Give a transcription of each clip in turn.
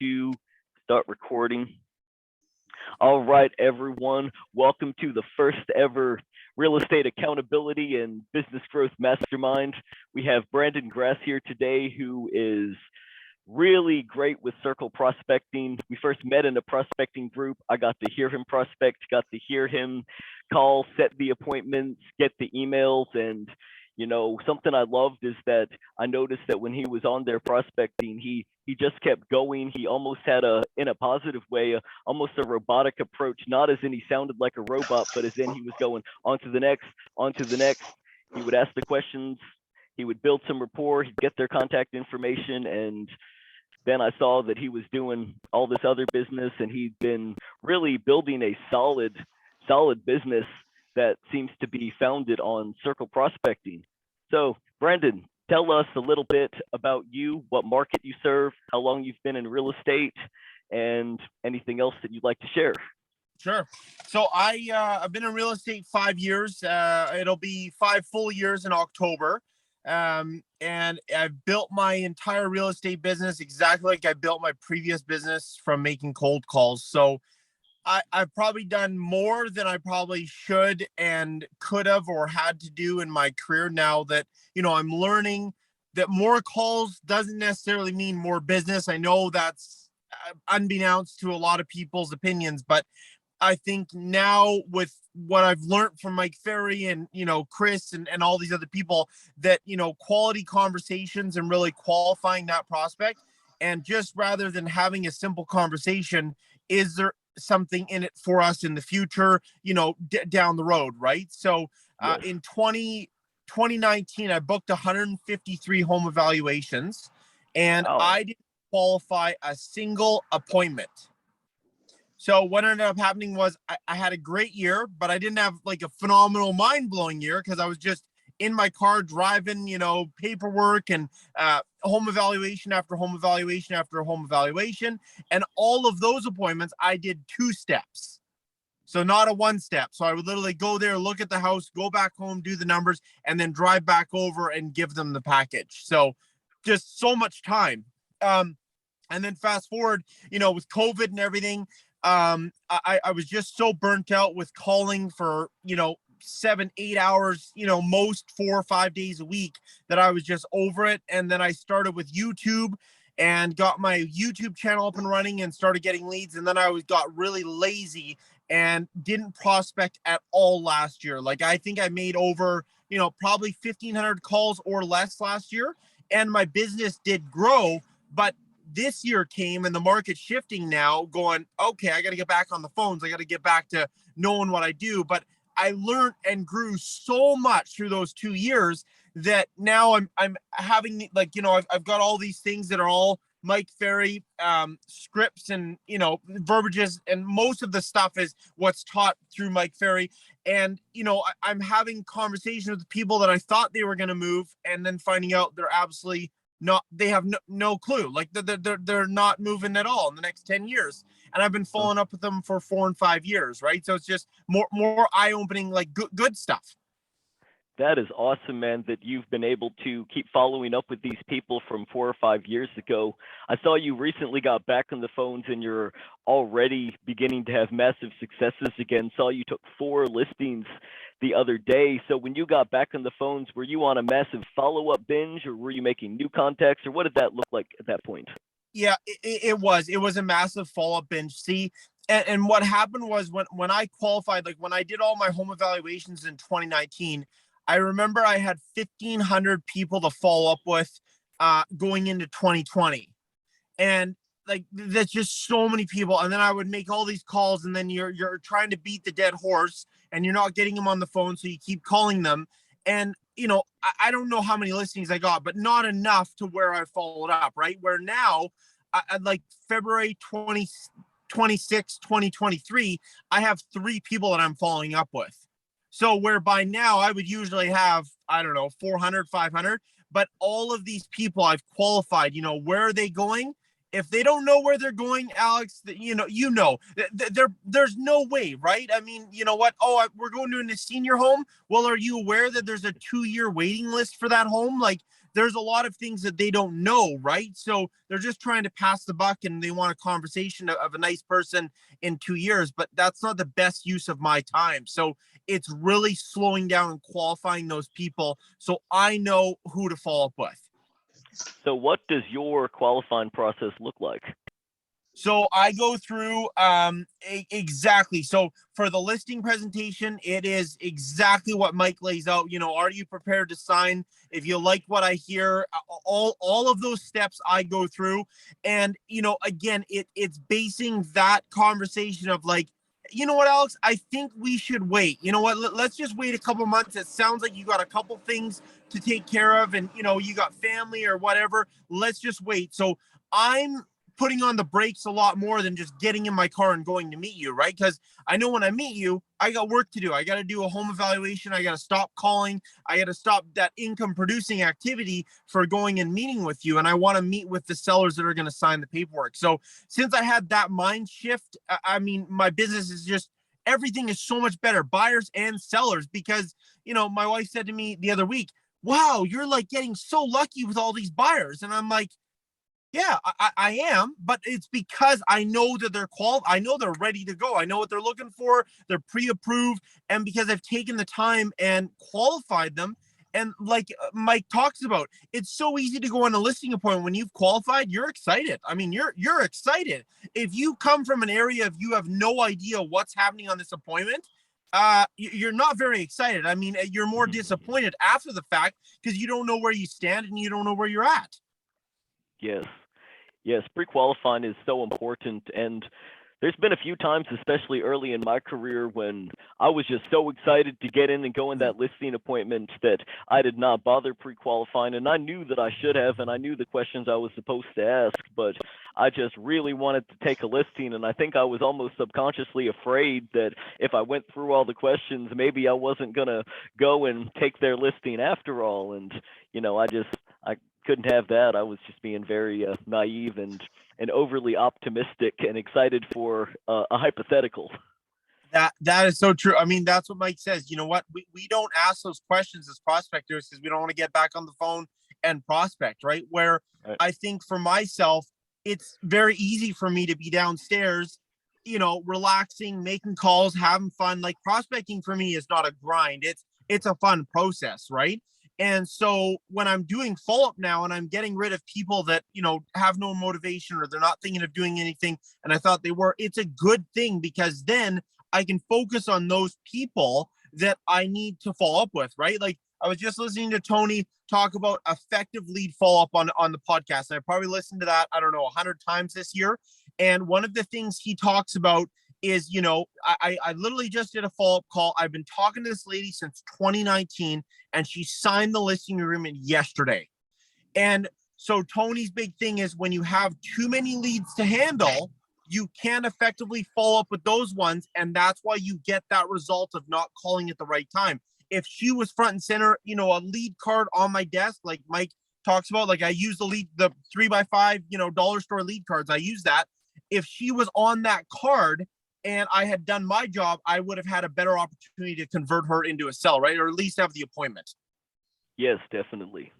2, start recording. All right, everyone, welcome to the first ever Real Estate Accountability and Business Growth Mastermind. We have Brandon Grass here today, who is really great with circle prospecting. We first met in a prospecting group. I got to hear him prospect, got to hear him call, set the appointments, get the emails. And, you know, something I loved is that I noticed that when he was on there prospecting, he just kept going. He almost had in a positive way, almost a robotic approach, not as in he sounded like a robot, but as in he was going on to the next, on to the next. He would ask the questions. He would build some rapport. He'd get their contact information, and then I saw that he was doing all this other business, and he'd been really building a solid business that seems to be founded on circle prospecting. So, Brandon, tell us a little bit about you, what market you serve, how long you've been in real estate, and anything else that you'd like to share. Sure. So I've been in real estate 5 years. It'll be 5 full years in October. And I've built my entire real estate business exactly like I built my previous business from making cold calls. So I've probably done more than I probably should and could have or had to do in my career now that, you know, I'm learning that more calls doesn't necessarily mean more business. I know that's unbeknownst to a lot of people's opinions, but I think now with what I've learned from Mike Ferry and, you know, Chris and all these other people, that, you know, quality conversations and really qualifying that prospect, and just rather than having a simple conversation, is there something in it for us in the future, you know, down the road, right? So Yes. in 2019, I booked 153 home evaluations, and Wow. I didn't qualify a single appointment. So what ended up happening was I had a great year, but I didn't have like a phenomenal mind-blowing year because I was just in my car driving, you know, paperwork and home evaluation after home evaluation after home evaluation. And all of those appointments, I did 2 steps. So not a 1 step. So I would literally go there, look at the house, go back home, do the numbers, and then drive back over and give them the package. So just so much time. And then fast forward, you know, with COVID and everything, I was just so burnt out with calling for, you know, 7-8 hours, you know, most 4 or 5 days a week, that I was just over it. And then I started with YouTube and got my YouTube channel up and running and started getting leads. And then I got really lazy and didn't prospect at all last year. Like, I think I made over, you know, probably 1,500 calls or less last year. And my business did grow, but this year came and the market's shifting now, going, okay, I got to get back on the phones. I got to get back to knowing what I do. But I learned and grew so much through those 2 years that now I'm having, like, you know, I've got all these things that are all Mike Ferry scripts and, you know, verbiages, and most of the stuff is what's taught through Mike Ferry. And, you know, I'm having conversations with people that I thought they were going to move, and then finding out they're absolutely not, they have no clue. Like they're not moving at all in the next 10 years. And I've been following up with them for 4 and 5 years, right? So it's just more eye-opening, like good stuff. That is awesome, man, that you've been able to keep following up with these people from 4 or 5 years ago. I saw you recently got back on the phones and you're already beginning to have massive successes again. Saw you took 4 listings the other day. So when you got back on the phones, were you on a massive follow-up binge, or were you making new contacts, or what did that look like at that point? Yeah, it was a massive follow-up binge. See, and what happened was when I qualified, like when I did all my home evaluations in 2019, I remember I had 1,500 people to follow up with going into 2020. And like, that's just so many people. And then I would make all these calls, and then you're trying to beat the dead horse and you're not getting them on the phone. So you keep calling them. And, you know, I don't know how many listings I got, but not enough to where I followed up, right? Where now, I like February 26, 2023, I have 3 people that I'm following up with. So whereby now I would usually have, I don't know, 400, 500, but all of these people I've qualified, you know, where are they going? If they don't know where they're going, Alex, there's no way, right? I mean, you know what? Oh, we're going to a senior home. Well, are you aware that there's a 2-year waiting list for that home? Like, there's a lot of things that they don't know, right? So they're just trying to pass the buck and they want a conversation of a nice person in 2 years, but that's not the best use of my time. So it's really slowing down and qualifying those people so I know who to follow up with. So what does your qualifying process look like? So I go through exactly. So for the listing presentation, it is exactly what Mike lays out. You know, are you prepared to sign? If you like what I hear, all of those steps I go through. And, you know, again, it's basing that conversation of like, you know what, Alex, I think we should wait. You know what, let's just wait a couple months. It sounds like you got a couple things to take care of and, you know, you got family or whatever. Let's just wait. So I'm putting on the brakes a lot more than just getting in my car and going to meet you, right? Because I know when I meet you, I got work to do. I got to do a home evaluation. I got to stop calling. I got to stop that income producing activity for going and meeting with you. And I want to meet with the sellers that are going to sign the paperwork. So since I had that mind shift, I mean, my business is just, everything is so much better, buyers and sellers, because, you know, my wife said to me the other week, wow, you're like getting so lucky with all these buyers. And I'm like, yeah, I am, but it's because I know that they're I know they're ready to go. I know what they're looking for. They're pre-approved. And because I've taken the time and qualified them. And like Mike talks about, it's so easy to go on a listing appointment. When you've qualified, you're excited. I mean, you're excited. If you come from an area of you have no idea what's happening on this appointment, you're not very excited. I mean, you're more disappointed after the fact because you don't know where you stand and you don't know where you're at. Yes. Yes, pre-qualifying is so important. And there's been a few times, especially early in my career, when I was just so excited to get in and go in that listing appointment that I did not bother pre-qualifying. And I knew that I should have, and I knew the questions I was supposed to ask, but I just really wanted to take a listing. And I think I was almost subconsciously afraid that if I went through all the questions, maybe I wasn't going to go and take their listing after all. And, you know, I couldn't have that. I was just being very naive and overly optimistic and excited for a hypothetical. That is so true. I mean, that's what Mike says. You know what? We don't ask those questions as prospectors because we don't want to get back on the phone and prospect, right? Where Right. I think for myself, it's very easy for me to be downstairs, you know, relaxing, making calls, having fun. Like prospecting for me is not a grind. It's a fun process, right? And so when I'm doing follow-up now and I'm getting rid of people that, you know, have no motivation or they're not thinking of doing anything, and I thought they were, it's a good thing because then I can focus on those people that I need to follow up with, right? Like I was just listening to Tony talk about effective lead follow-up on the podcast. And I probably listened to that, I don't know, 100 times this year. And one of the things he talks about is, you know, I literally just did a follow-up call. I've been talking to this lady since 2019 and she signed the listing agreement yesterday. And so Tony's big thing is when you have too many leads to handle, you can't effectively follow up with those ones. And that's why you get that result of not calling at the right time. If she was front and center, you know, a lead card on my desk, like Mike talks about, like I use the 3x5, you know, dollar store lead cards. I use that. If she was on that card and I had done my job, I would have had a better opportunity to convert her into a sell, right? Or at least have the appointment. Yes, definitely.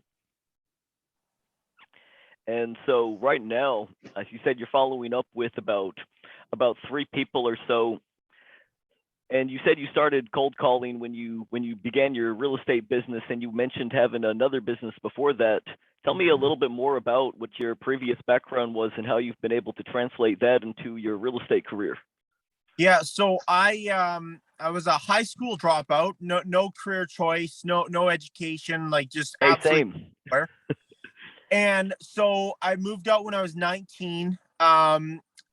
And so right now, as you said, you're following up with about 3 people or so. And you said you started cold calling when you began your real estate business, and you mentioned having another business before that. Tell me a little bit more about what your previous background was and how you've been able to translate that into your real estate career. Yeah, so I was a high school dropout, no career choice, no education, like just Hey, absolutely same. And so I moved out when I was 19.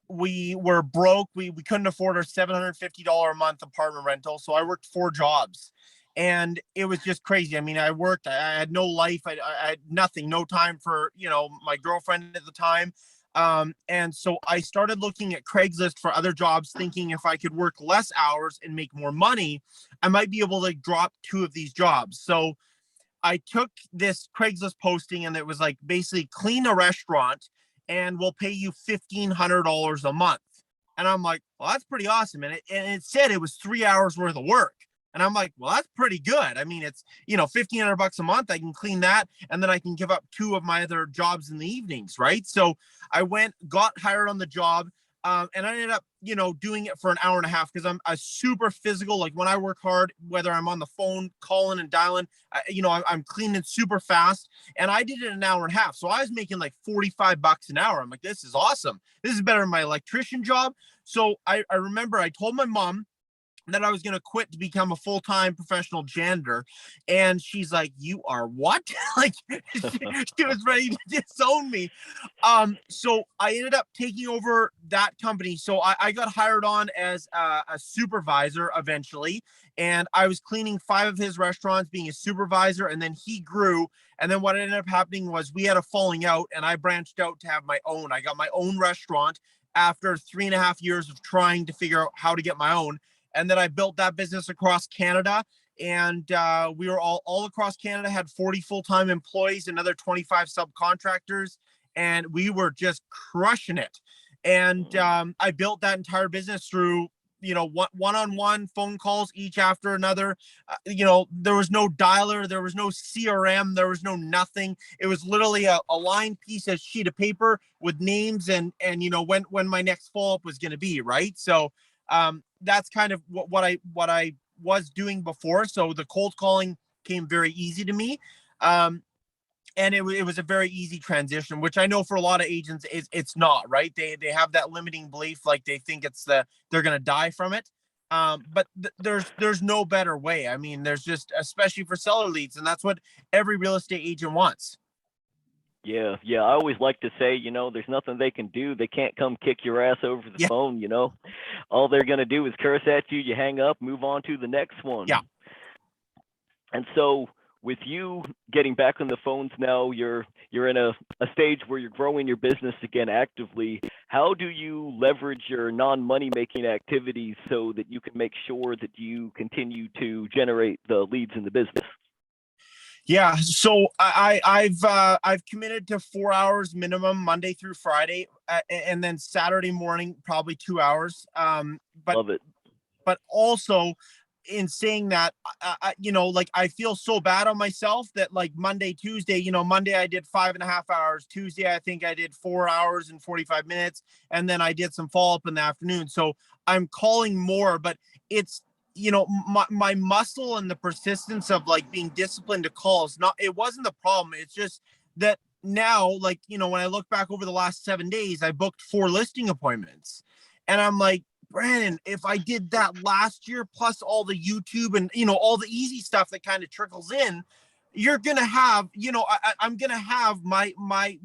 We were broke. We couldn't afford our $750 a month apartment rental. So I worked 4 jobs and it was just crazy. I mean, I worked, I had no life. I had nothing, no time for, you know, my girlfriend at the time. And so I started looking at Craigslist for other jobs, thinking if I could work less hours and make more money, I might be able to drop 2 of these jobs. So I took this Craigslist posting and it was like basically clean a restaurant and we'll pay you $1,500 a month. And I'm like, well, that's pretty awesome. And it said it was 3 hours worth of work. And I'm like, well, that's pretty good. I mean, it's, $1,500 a month. I can clean that. And then I can give up 2 of my other jobs in the evenings. Right. So I got hired on the job. And I ended up, doing it for an hour and a half because I'm a super physical. Like when I work hard, whether I'm on the phone calling and dialing, I'm cleaning super fast. And I did it in an hour and a half. So I was making like $45 an hour. I'm like, this is awesome. This is better than my electrician job. So I remember I told my mom that I was going to quit to become a full-time professional janitor. And she's like, you are what? Like she was ready to disown me. So I ended up taking over that company. So I got hired on as a supervisor eventually. And I was cleaning 5 of his restaurants, being a supervisor. And then he grew. And then what ended up happening was we had a falling out and I branched out to have my own. I got my own restaurant after 3.5 years of trying to figure out how to get my own. And then I built that business across Canada. And we were all across Canada, had 40 full-time employees, another 25 subcontractors. And we were just crushing it. And I built that entire business through, one-on-one phone calls each after another. There was no dialer, there was no CRM, there was no nothing. It was literally a lined piece of sheet of paper with names and when my next follow-up was going to be, right? So that's kind of what I was doing before. So the cold calling came very easy to me. And it was a very easy transition, which I know for a lot of agents, it's not, right? They have that limiting belief, like they think they're going to die from it. But there's no better way. I mean, there's just, especially for seller leads, and that's what every real estate agent wants. Yeah. I always like to say, there's nothing they can do. They can't come kick your ass over the Yeah. phone, All they're going to do is curse at you, you hang up, move on to the next one. Yeah. And so with you getting back on the phones now, you're in a stage where you're growing your business again actively. How do you leverage your non-money making activities so that you can make sure that you continue to generate the leads in the business? Yeah, so I've committed to 4 hours minimum Monday through Friday, and then Saturday morning probably 2 hours. But Love it. But also, in saying that, like I feel so bad on myself that like Monday, Tuesday, Monday I did 5.5 hours. Tuesday I think I did 4 hours and 45 minutes, and then I did some follow up in the afternoon. So I'm calling more, but it's my muscle and the persistence of like being disciplined to call it wasn't the problem. It's just that now, like, when I look back over the last 7 days, I booked 4 listing appointments, and I'm like, Brandon, if I did that last year, plus all the YouTube and, all the easy stuff that kind of trickles in, you're going to have, I'm going to have my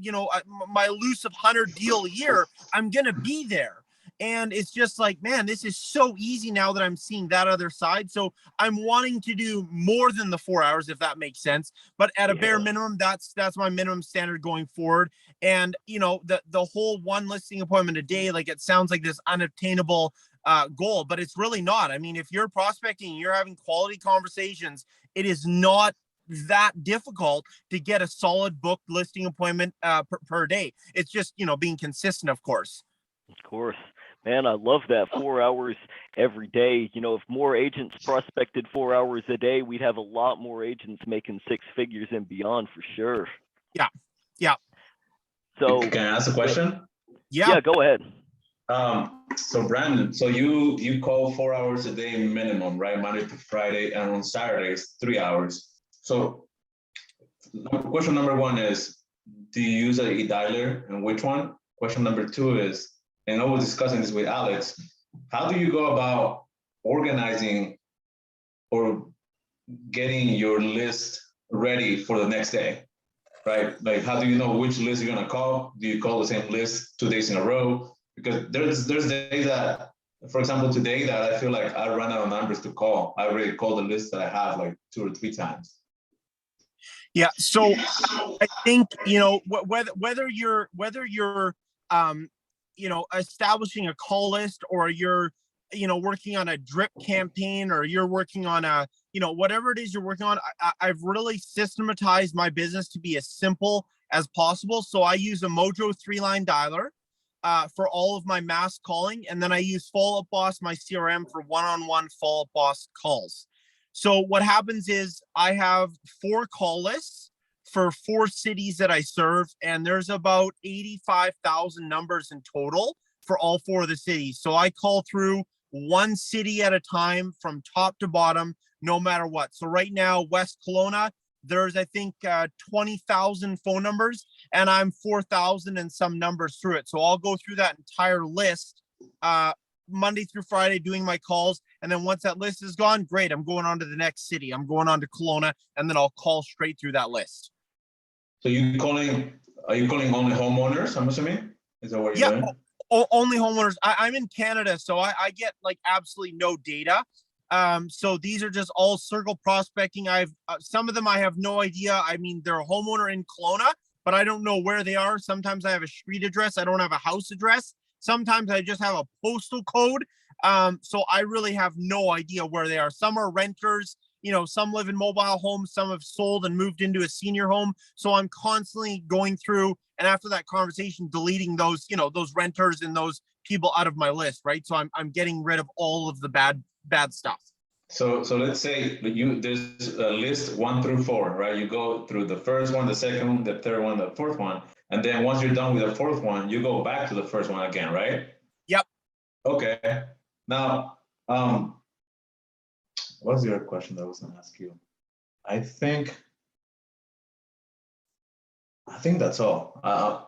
elusive 100 deal a year. I'm going to be there. And it's just like, man, this is so easy now that I'm seeing that other side. So I'm wanting to do more than the 4 hours, if that makes sense. But at a bare minimum, that's my minimum standard going forward. And, the whole 1 listing appointment a day, like it sounds like this unattainable goal, but it's really not. I mean, if you're prospecting, you're having quality conversations, it is not that difficult to get a solid booked listing appointment per day. It's just, being consistent, of course. Of course. Man, I love that. 4 hours every day. If more agents prospected 4 hours a day, we'd have a lot more agents making 6 figures and beyond for sure. Yeah. So can I ask a question? Yeah, go ahead. So Brandon, so you call 4 hours a day minimum, right? Monday to Friday, and on Saturdays, 3 hours. So question number 1 is, do you use a dialer, and which one? Question number 2 is, and I was discussing this with Alex, how do you go about organizing or getting your list ready for the next day, right? Like, how do you know which list you're gonna call? Do you call the same list 2 days in a row? Because there's days that, for example, today that I feel like I run out of numbers to call. I already called the list that I have like 2 or 3 times. Yeah, so I think, whether you're establishing a call list, or you're, working on a drip campaign, or you're working on a, whatever it is you're working on, I've really systematized my business to be as simple as possible. So I use a Mojo 3-line dialer for all of my mass calling. And then I use Follow Up Boss, my CRM, for one-on-one Follow Up Boss calls. So what happens is I have 4 call lists for 4 cities that I serve, and there's about 85,000 numbers in total for all 4 of the cities. So I call through one city at a time from top to bottom, no matter what. So right now, West Kelowna, there's, I think, 20,000 phone numbers, and I'm 4,000 and some numbers through it. So I'll go through that entire list Monday through Friday doing my calls. And then once that list is gone, great, I'm going on to the next city. I'm going on to Kelowna, and then I'll call straight through that list. So are you calling only homeowners, I'm assuming? Is that what you're doing? Only homeowners. I'm in Canada, so I get like absolutely no data. So these are just all circle prospecting. Some of them I have no idea. I mean, they're a homeowner in Kelowna, but I don't know where they are. Sometimes I have a street address. I don't have a house address. Sometimes I just have a postal code. So I really have no idea where they are. Some are renters, some live in mobile homes, some have sold and moved into a senior home. So I'm constantly going through, and after that conversation, deleting those, those renters and those people out of my list, right? So I'm getting rid of all of the bad stuff. So let's say there's a list 1 through 4, right? You go through the first one, the second one, the third one, the fourth one, and then once you're done with the fourth one, you go back to the first one again, right? Yep. Okay. Now, what's the other question that I was going to ask you? I think that's all. I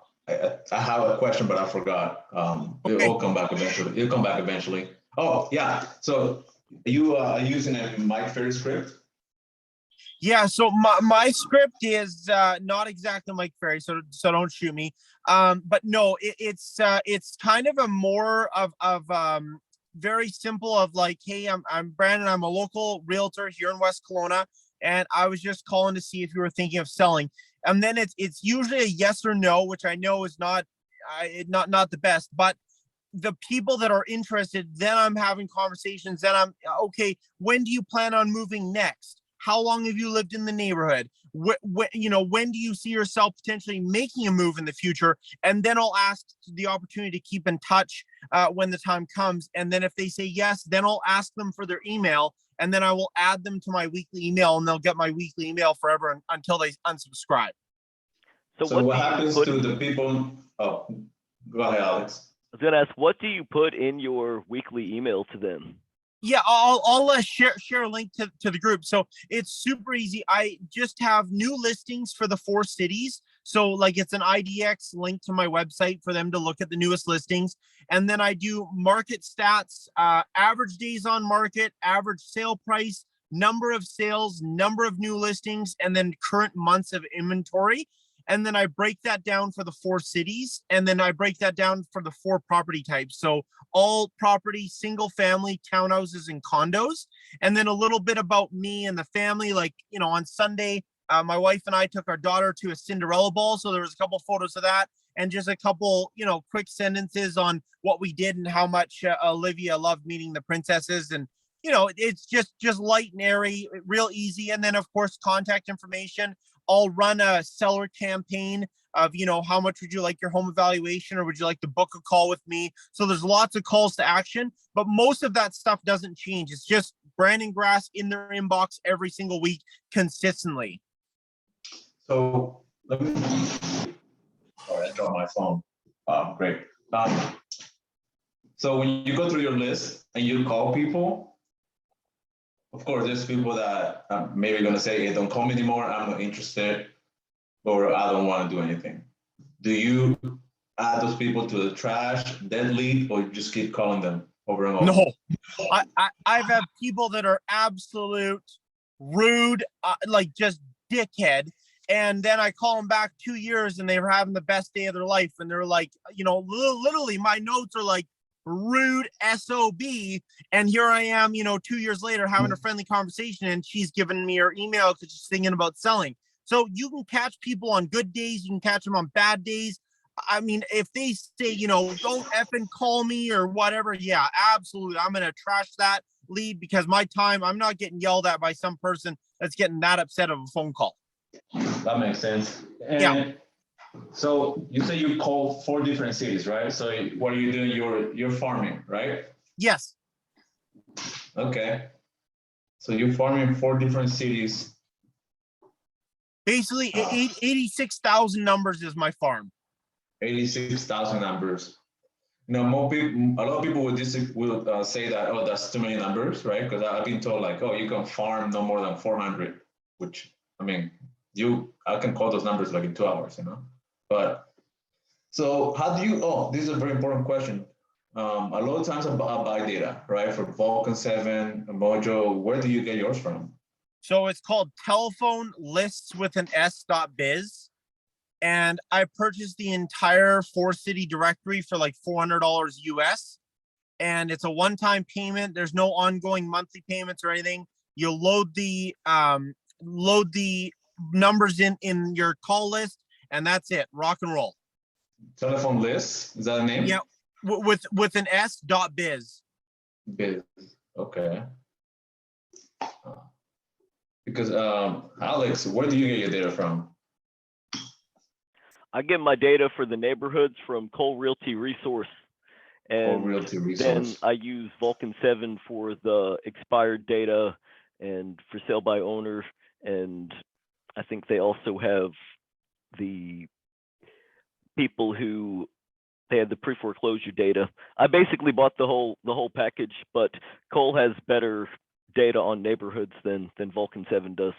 have a question, but I forgot. Okay. It will come back eventually. It'll come back eventually. Oh yeah. So you are using a Mike Ferry script? Yeah, so my script is not exactly Mike Ferry, so don't shoot me. But no, it's kind of a more of very simple of like, hey, I'm Brandon, I'm a local realtor here in West Kelowna, and I was just calling to see if you were thinking of selling. And then it's usually a yes or no, which I know is not the best, but the people that are interested, then I'm having conversations. Then I'm okay. When do you plan on moving next? How long have you lived in the neighborhood? When do you see yourself potentially making a move in the future? And then I'll ask the opportunity to keep in touch when the time comes. And then if they say yes, then I'll ask them for their email, and then I will add them to my weekly email, and they'll get my weekly email forever until they unsubscribe. So what happens to the people? Oh, go ahead, Alex. I was gonna ask, what do you put in your weekly email to them? Yeah, I'll share a link to the group. So it's super easy. I just have new listings for the 4 cities. So like it's an IDX link to my website for them to look at the newest listings. And then I do market stats, average days on market, average sale price, number of sales, number of new listings, and then current months of inventory. And then I break that down for the 4 cities, and then I break that down for the 4 property types. So all property, single family, townhouses, and condos. And then a little bit about me and the family. Like, on Sunday, my wife and I took our daughter to a Cinderella ball. So there was a couple photos of that, and just a couple, quick sentences on what we did and how much Olivia loved meeting the princesses. And, it's just light and airy, real easy. And then of course, contact information. I'll run a seller campaign of, how much would you like your home evaluation, or would you like to book a call with me? So there's lots of calls to action, but most of that stuff doesn't change. It's just Brandon Grass in their inbox every single week consistently. So let me, sorry, I dropped my phone. Great. So when you go through your list and you call people, of course, there's people that maybe going to say, hey, don't call me anymore, I'm not interested, or I don't want to do anything. Do you add those people to the trash, dead lead, or you just keep calling them over and over? No, I've had people that are absolute rude, like just dickhead. And then I call them back 2 years and they were having the best day of their life. And they're like, literally my notes are like, rude SOB, and here I am 2 years later having a friendly conversation, and she's giving me her email because she's thinking about selling. So you can catch people on good days, you can catch them on bad days. I mean, if they say don't effing call me or whatever, yeah, absolutely, I'm gonna trash that lead, because my time, I'm not getting yelled at by some person that's getting that upset of a phone call. That makes sense. And yeah. So you say you call 4 different cities, right? So what are you doing? You're farming, right? Yes. Okay. So you farm in 4 different cities. Basically, 86,000 numbers is my farm. 86,000 numbers. More people, a lot of people will say that, oh, that's too many numbers, right? Because I've been told like, oh, you can farm no more than 400, which, I mean, I can call those numbers like in 2 hours, But so how do you, this is a very important question. A lot of times I buy data, right? For Vulcan 7, Mojo, where do you get yours from? So it's called telephone lists with an s.biz. And I purchased the entire 4-city directory for like $400 US. And it's a one-time payment. There's no ongoing monthly payments or anything. You load the numbers in your call list, and that's it. Rock and roll. Telephone list, is that a name? Yeah, with an s.biz. Biz, okay. Because Alex, where do you get your data from? I get my data for the neighborhoods from Cole Realty Resource. And Realty then Resource. I use Vulcan 7 for the expired data and for sale by owner. And I think they also have the people who they had the pre-foreclosure data. I basically bought the whole package, but Cole has better data on neighborhoods than Vulcan 7 does.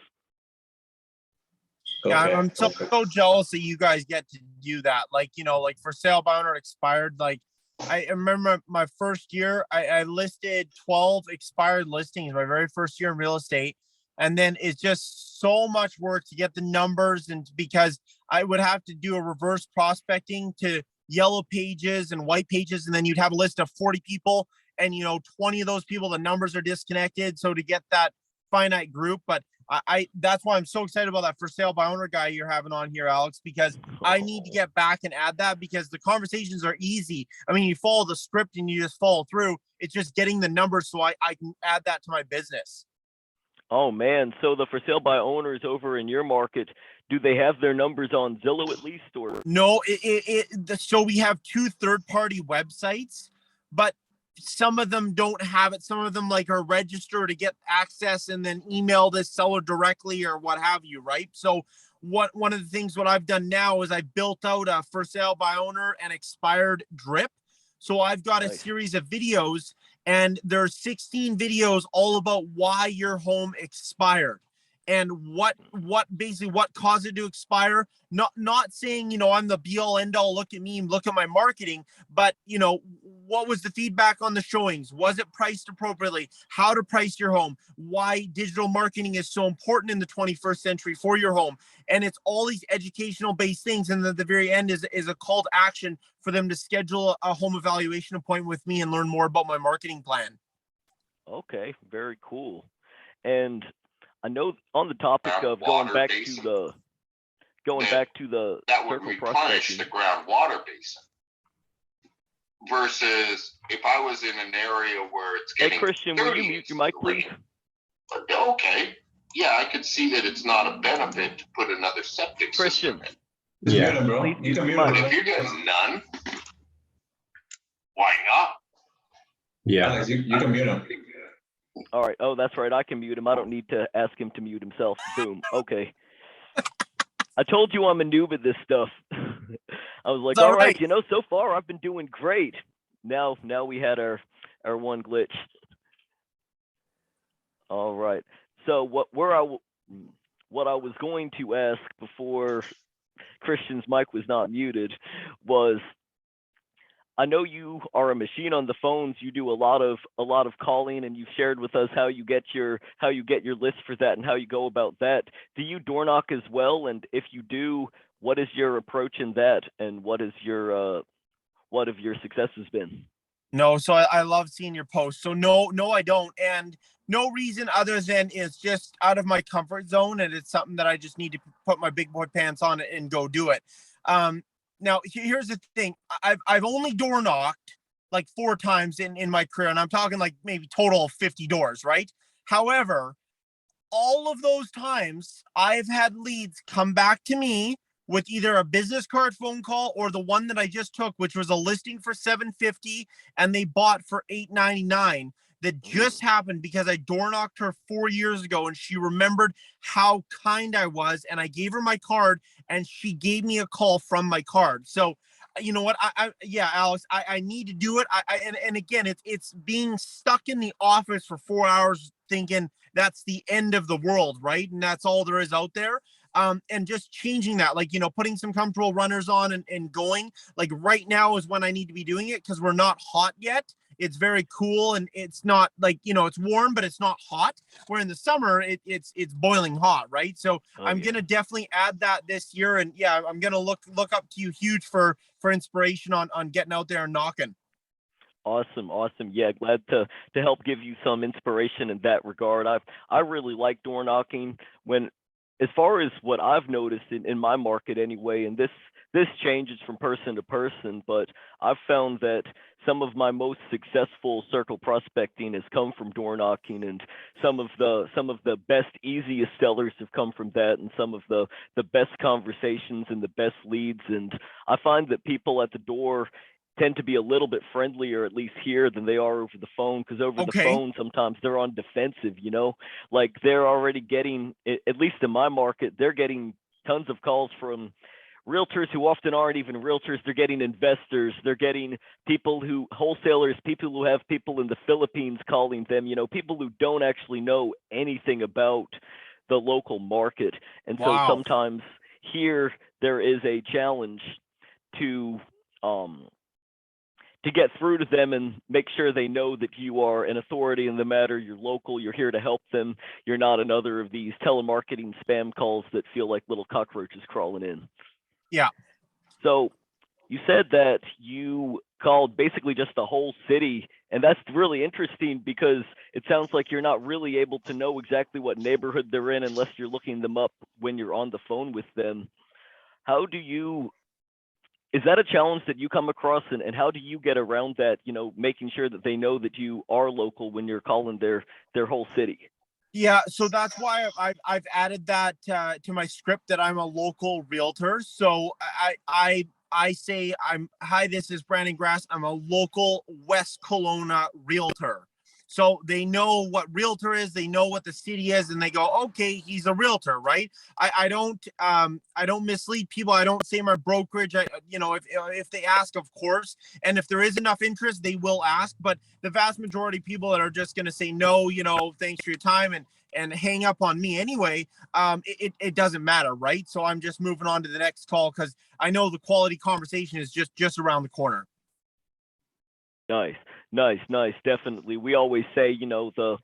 Yeah, Okay, I'm so jealous that you guys get to do that. Like, like for sale by owner expired, like I remember my first year, I listed 12 expired listings, my very first year in real estate. And then it's just so much work to get the numbers, and because I would have to do a reverse prospecting to yellow pages and white pages. And then you'd have a list of 40 people and, 20 of those people, the numbers are disconnected. So to get that finite group, but I that's why I'm so excited about that for sale by owner guy you're having on here, Alex, because I need to get back and add that, because the conversations are easy. I mean, you follow the script and you just follow through. It's just getting the numbers so I can add that to my business. Oh man, so the for sale by owners over in your market, do they have their numbers on Zillow at least, or? No, so we have 2 third-party websites, but some of them don't have it. Some of them like are registered to get access and then email this seller directly or what have you, right? So one of the things what I've done now is I built out a for sale by owner and expired drip. So I've got a series of videos, and there's 16 videos all about why your home expired and what basically what caused it to expire. Not saying, I'm the be all end all, look at me, look at my marketing, but what was the feedback on the showings? Was it priced appropriately? How to price your home? Why digital marketing is so important in the 21st century for your home. And it's all these educational based things. And at the very end is a call to action for them to schedule a home evaluation appointment with me and learn more about my marketing plan. Okay, very cool. And I know on the topic of going back to the that would replenish the groundwater basin. Versus if I was in an area where it's getting. Hey Christian, will you mute your mic, please? Okay. Yeah, I could see that it's not a benefit to put another septic Christian. system in. Yeah, bro. You can mute him. If you're getting none, why not? Yeah, Alex, you can mute him. All right. Oh, that's right. I can mute him. I don't need to ask him to mute himself. Boom. Okay. I told you I'm a noob at this stuff. I was like, all right, so far I've been doing great. Now we had our one glitch. All right. So what I was going to ask before Christian's mic was not muted was, I know you are a machine on the phones. You do a lot of calling, and you've shared with us how you get your list for that and how you go about that. Do you door knock as well? And if you do, what is your approach in that? And what have your successes been? No, so I love seeing your posts. So no, I don't, and no reason other than it's just out of my comfort zone, and it's something that I just need to put my big boy pants on and go do it. Now, here's the thing. I've only door knocked like 4 times in my career, and I'm talking like maybe total of 50 doors, right? However, all of those times I've had leads come back to me with either a business card phone call or the one that I just took, which was a listing for $750 and they bought for $899. that just happened because I door knocked her 4 years ago and she remembered how kind I was, and I gave her my card and she gave me a call from my card. So you know what, yeah, Alex, I need to do it. And again, it's being stuck in the office for 4 hours thinking that's the end of the world, right? And that's all there is out there. And just changing that, like, you know, putting some comfortable runners on and going, like right now is when I need to be doing it, because we're not hot yet. It's very cool, and it's not like, you know, it's warm, but it's not hot. Where in the summer, it's boiling hot, right? So I'm gonna definitely add that this year, and yeah, I'm gonna look up to you huge for inspiration on getting out there and knocking. Awesome, awesome. Yeah, glad to help give you some inspiration in that regard. I really like door knocking. When, as far as what I've noticed in my market anyway, and this changes from person to person, but I've found that some of my most successful circle prospecting has come from door knocking, and some of the best, easiest sellers have come from that, and some of the best conversations and the best leads. And I find that people at the door tend to be a little bit friendlier, at least here, than they are over the phone, because over the phone sometimes they're on defensive, you know, like they're already getting, at least in my market, they're getting tons of calls from realtors who often aren't even realtors. They're getting investors, they're getting people who, wholesalers, people who have people in the Philippines calling them, you know, people who don't actually know anything about the local market. And so sometimes here there is a challenge to get through to them and make sure they know that you are an authority in the matter. You're local, you're here to help them. You're not another of these telemarketing spam calls that feel like little cockroaches crawling in. Yeah. So you said that you called basically just the whole city, and that's really interesting because it sounds like you're not really able to know exactly what neighborhood they're in unless you're looking them up when you're on the phone with them. How do you, is that a challenge that you come across, and how do you get around that, you know, making sure that they know that you are local when you're calling their whole city? Yeah, so that's why I've added that to my script, that I'm a local realtor. So I say, hi, this is Brandon Grass. I'm a local West Kelowna realtor. So they know what realtor is, they know what the city is, and they go, okay, he's a realtor, right? I don't mislead people. I don't say my brokerage. You know, if they ask, of course, and if there is enough interest, they will ask. But the vast majority of people that are just going to say no, you know, thanks for your time, and hang up on me anyway, it doesn't matter, right? So I'm just moving on to the next call because I know the quality conversation is just around the corner. Nice. Definitely. We always say, you know, the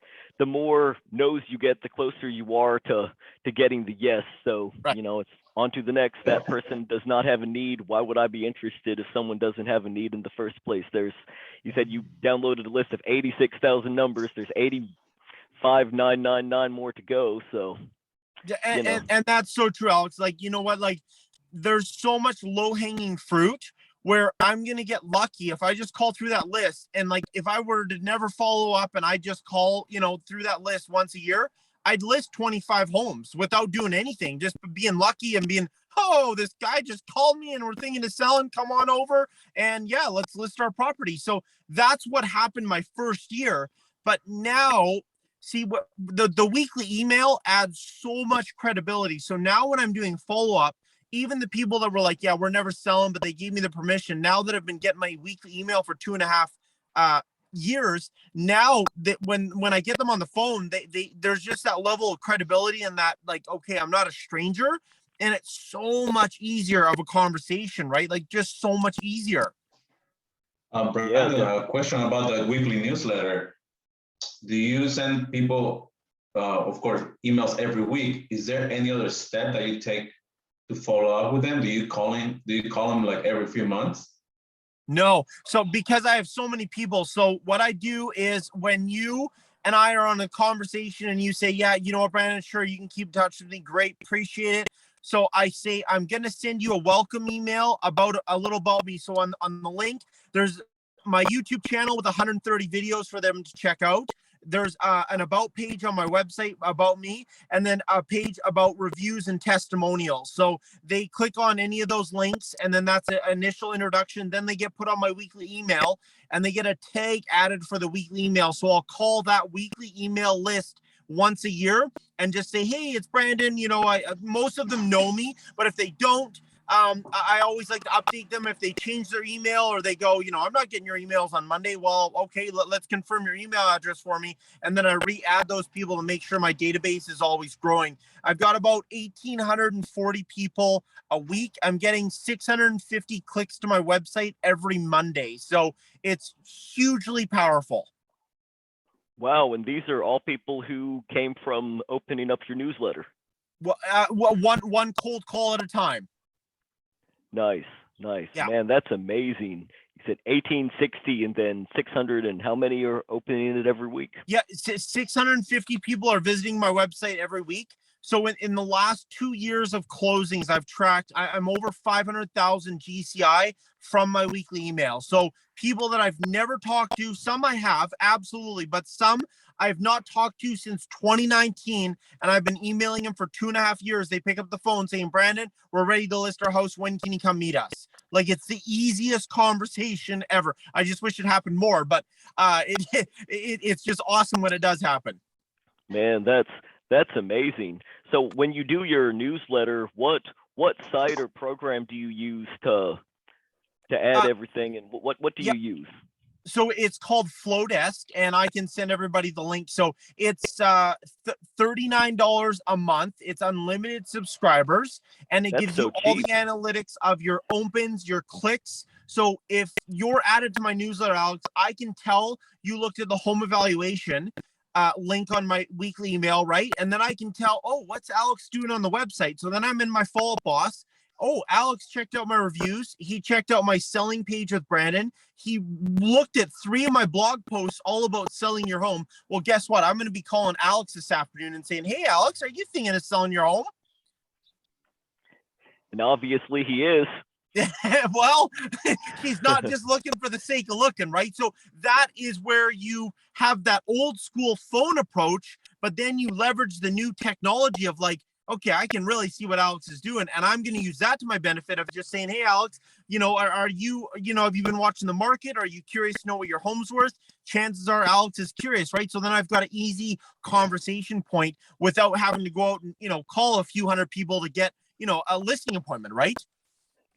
more no's you get, the closer you are to getting the yes. So, you know, it's on to the next. That person does not have a need. Why would I be interested if someone doesn't have a need in the first place? You said you downloaded a list of 86,000 numbers. There's 85,999 more to go. So, and that's so true, Alex. Like, you know what, like, there's so much low-hanging fruit where I'm going to get lucky if I just call through that list. And like, if I were to never follow up and I just call, you know, through that list once a year, I'd list 25 homes without doing anything, just being lucky and being, oh, this guy just called me and we're thinking of selling, come on over. And yeah, let's list our property. So that's what happened my first year. But now, see, what the weekly email adds so much credibility. So now when I'm doing follow-up, even the people that were like, yeah, we're never selling, but they gave me the permission, now that I've been getting my weekly email for 2.5 years, now that when I get them on the phone, there's just that level of credibility and that, like, okay, I'm not a stranger, and it's so much easier of a conversation, right? Like, just so much easier. Brandon, a question about the weekly newsletter. Do you send people, of course, emails every week? Is there any other step that you take to follow up with them? Do you call them like every few months? No. So because I have so many people, so what I do is when you and I are on a conversation and you say, yeah, you know what, Brandon, sure, you can keep in touch with me. Great. Appreciate it. So I say, I'm going to send you a welcome email about a little about me. So on the link, there's my YouTube channel with 130 videos for them to check out. There's an about page on my website about me, and then a page about reviews and testimonials. So they click on any of those links, and then that's an initial introduction. Then they get put on my weekly email, and they get a tag added for the weekly email. So I'll call that weekly email list once a year and just say, hey, it's Brandon. You know, most of them know me, but if they don't, I always like to update them if they change their email or they go, you know, I'm not getting your emails on Monday. Well, okay, let's confirm your email address for me. And then I re-add those people to make sure my database is always growing. I've got about 1,840 people a week. I'm getting 650 clicks to my website every Monday. So it's hugely powerful. Wow, and these are all people who came from opening up your newsletter. Well, one cold call at a time. Nice. Yeah. Man, that's amazing. You said 1860 and then 600, and how many are opening it every week? Yeah, 650 people are visiting my website every week. So in the last 2 years of closings, I've tracked, I'm over 500,000 GCI from my weekly email. So people that I've never talked to, some I have, absolutely, but some I've not talked to since 2019, and I've been emailing them for 2.5 years. They pick up the phone saying, Brandon, we're ready to list our house. When can you come meet us? Like, it's the easiest conversation ever. I just wish it happened more, but it's just awesome when it does happen. Man, that's amazing. So when you do your newsletter, what site or program do you use to add everything, and what do you use? So it's called Flowdesk, and I can send everybody the link. So it's $39 a month. It's unlimited subscribers, and it gives you all the analytics of your opens, your clicks. So if you're added to my newsletter, Alex, I can tell you looked at the home evaluation link on my weekly email, right? And then I can tell, oh, what's Alex doing on the website? So then I'm in my follow-up boss. Oh, Alex checked out my reviews. He checked out my selling page with Brandon. He looked at 3 of my blog posts all about selling your home. Well, guess what? I'm going to be calling Alex this afternoon and saying, hey, Alex, are you thinking of selling your home? And obviously he is. Well, he's not just looking for the sake of looking, right? So that is where you have that old school phone approach, but then you leverage the new technology of like, okay, I can really see what Alex is doing, and I'm going to use that to my benefit of just saying, hey, Alex, you know, are you, you know, have you been watching the market? Are you curious to know what your home's worth? Chances are Alex is curious, right? So then I've got an easy conversation point without having to go out and, you know, call a few hundred people to get, you know, a listing appointment, right?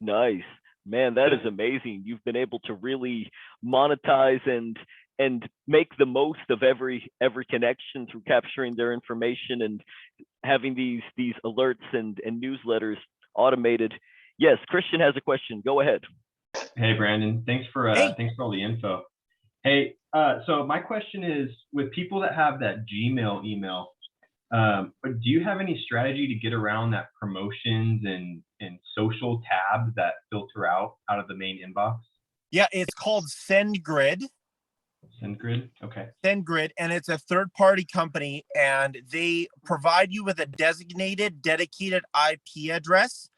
Nice. Man, that is amazing. You've been able to really monetize and make the most of every connection through capturing their information and having these alerts and newsletters automated. Yes, Christian has a question. Go ahead. Hey, Brandon. Thanks for all the info. Hey, so my question is, with people that have that Gmail email, do you have any strategy to get around that promotions and social tabs that filter out of the main inbox? Yeah, it's called SendGrid. SendGrid, okay. SendGrid, and it's a third-party company, and they provide you with a designated, dedicated IP address,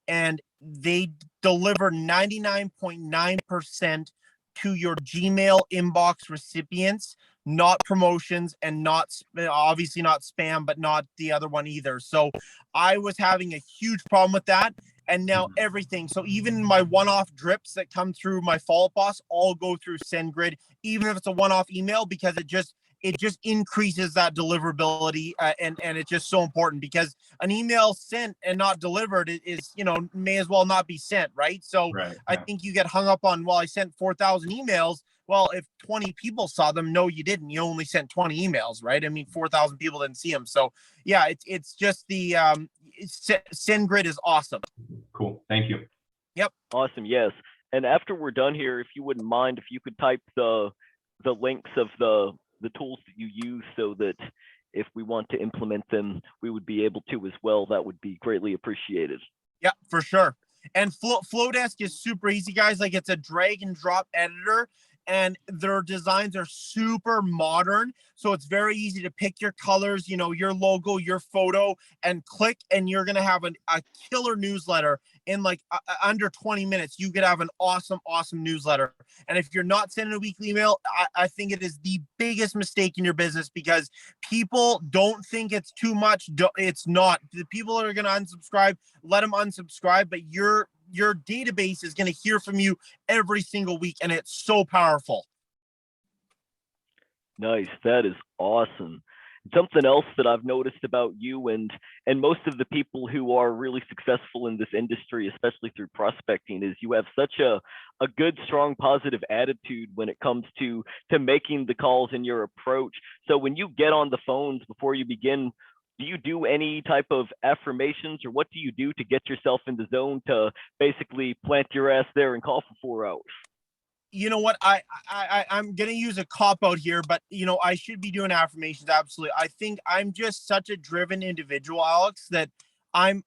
and they deliver 99.9% to your Gmail inbox recipients, not promotions, and not obviously not spam, but not the other one either. So I was having a huge problem with that. And now everything, so even my one-off drips that come through my follow-up boss all go through SendGrid, even if it's a one-off email, because it just increases that deliverability, and it's just so important, because an email sent and not delivered is, you know, may as well not be sent, right? So right. I think you get hung up on, well, I sent 4,000 emails. Well, if 20 people saw them, no, you didn't. You only sent 20 emails, right? I mean, 4,000 people didn't see them. So yeah, it's just the SendGrid is awesome. Cool. Thank you. Yep. Awesome. Yes. And after we're done here, if you wouldn't mind, if you could type the links of the tools that you use, so that if we want to implement them, we would be able to as well. That would be greatly appreciated. Yeah, for sure. And Flowdesk is super easy, guys. Like, it's a drag and drop editor. and their designs are super modern. So it's very easy to pick your colors, you know, your logo, your photo, and click, and you're going to have a killer newsletter in like under 20 minutes. You could have an awesome newsletter. And if you're not sending a weekly email, I think it is the biggest mistake in your business, because people don't think it's too much. It's not. The people that are going to unsubscribe, let them unsubscribe, but your database is going to hear from you every single week, and it's so powerful. Nice. That is awesome. Something else that I've noticed about you and most of the people who are really successful in this industry, especially through prospecting, is you have such a good, strong, positive attitude when it comes to making the calls and your approach. So when you get on the phones before you begin, do you do any type of affirmations, or what do you do to get yourself in the zone to basically plant your ass there and call for 4 hours? You know what? I'm going to use a cop out here, but you know, I should be doing affirmations. Absolutely. I think I'm just such a driven individual, Alex, that I'm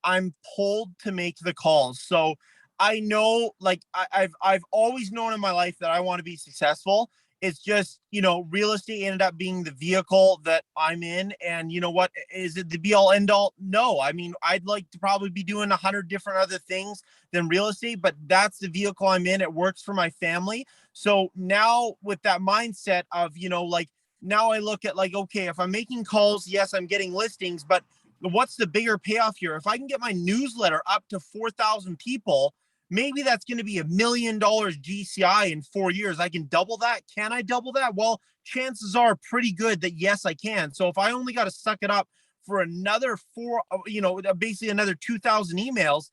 pulled to make the calls. So I know, like I've always known in my life that I want to be successful. It's just, you know, real estate ended up being the vehicle that I'm in. And you know what? Is it the be all end all? No. I mean, I'd like to probably be doing 100 different other things than real estate, but that's the vehicle I'm in. It works for my family. So now with that mindset of, you know, like now I look at like, okay, if I'm making calls, yes, I'm getting listings, but what's the bigger payoff here? If I can get my newsletter up to 4,000 people, maybe that's going to be $1 million GCI in 4 years. I can double that. Can I double that? Well, chances are pretty good that yes, I can. So if I only got to suck it up for another basically another 2,000 emails,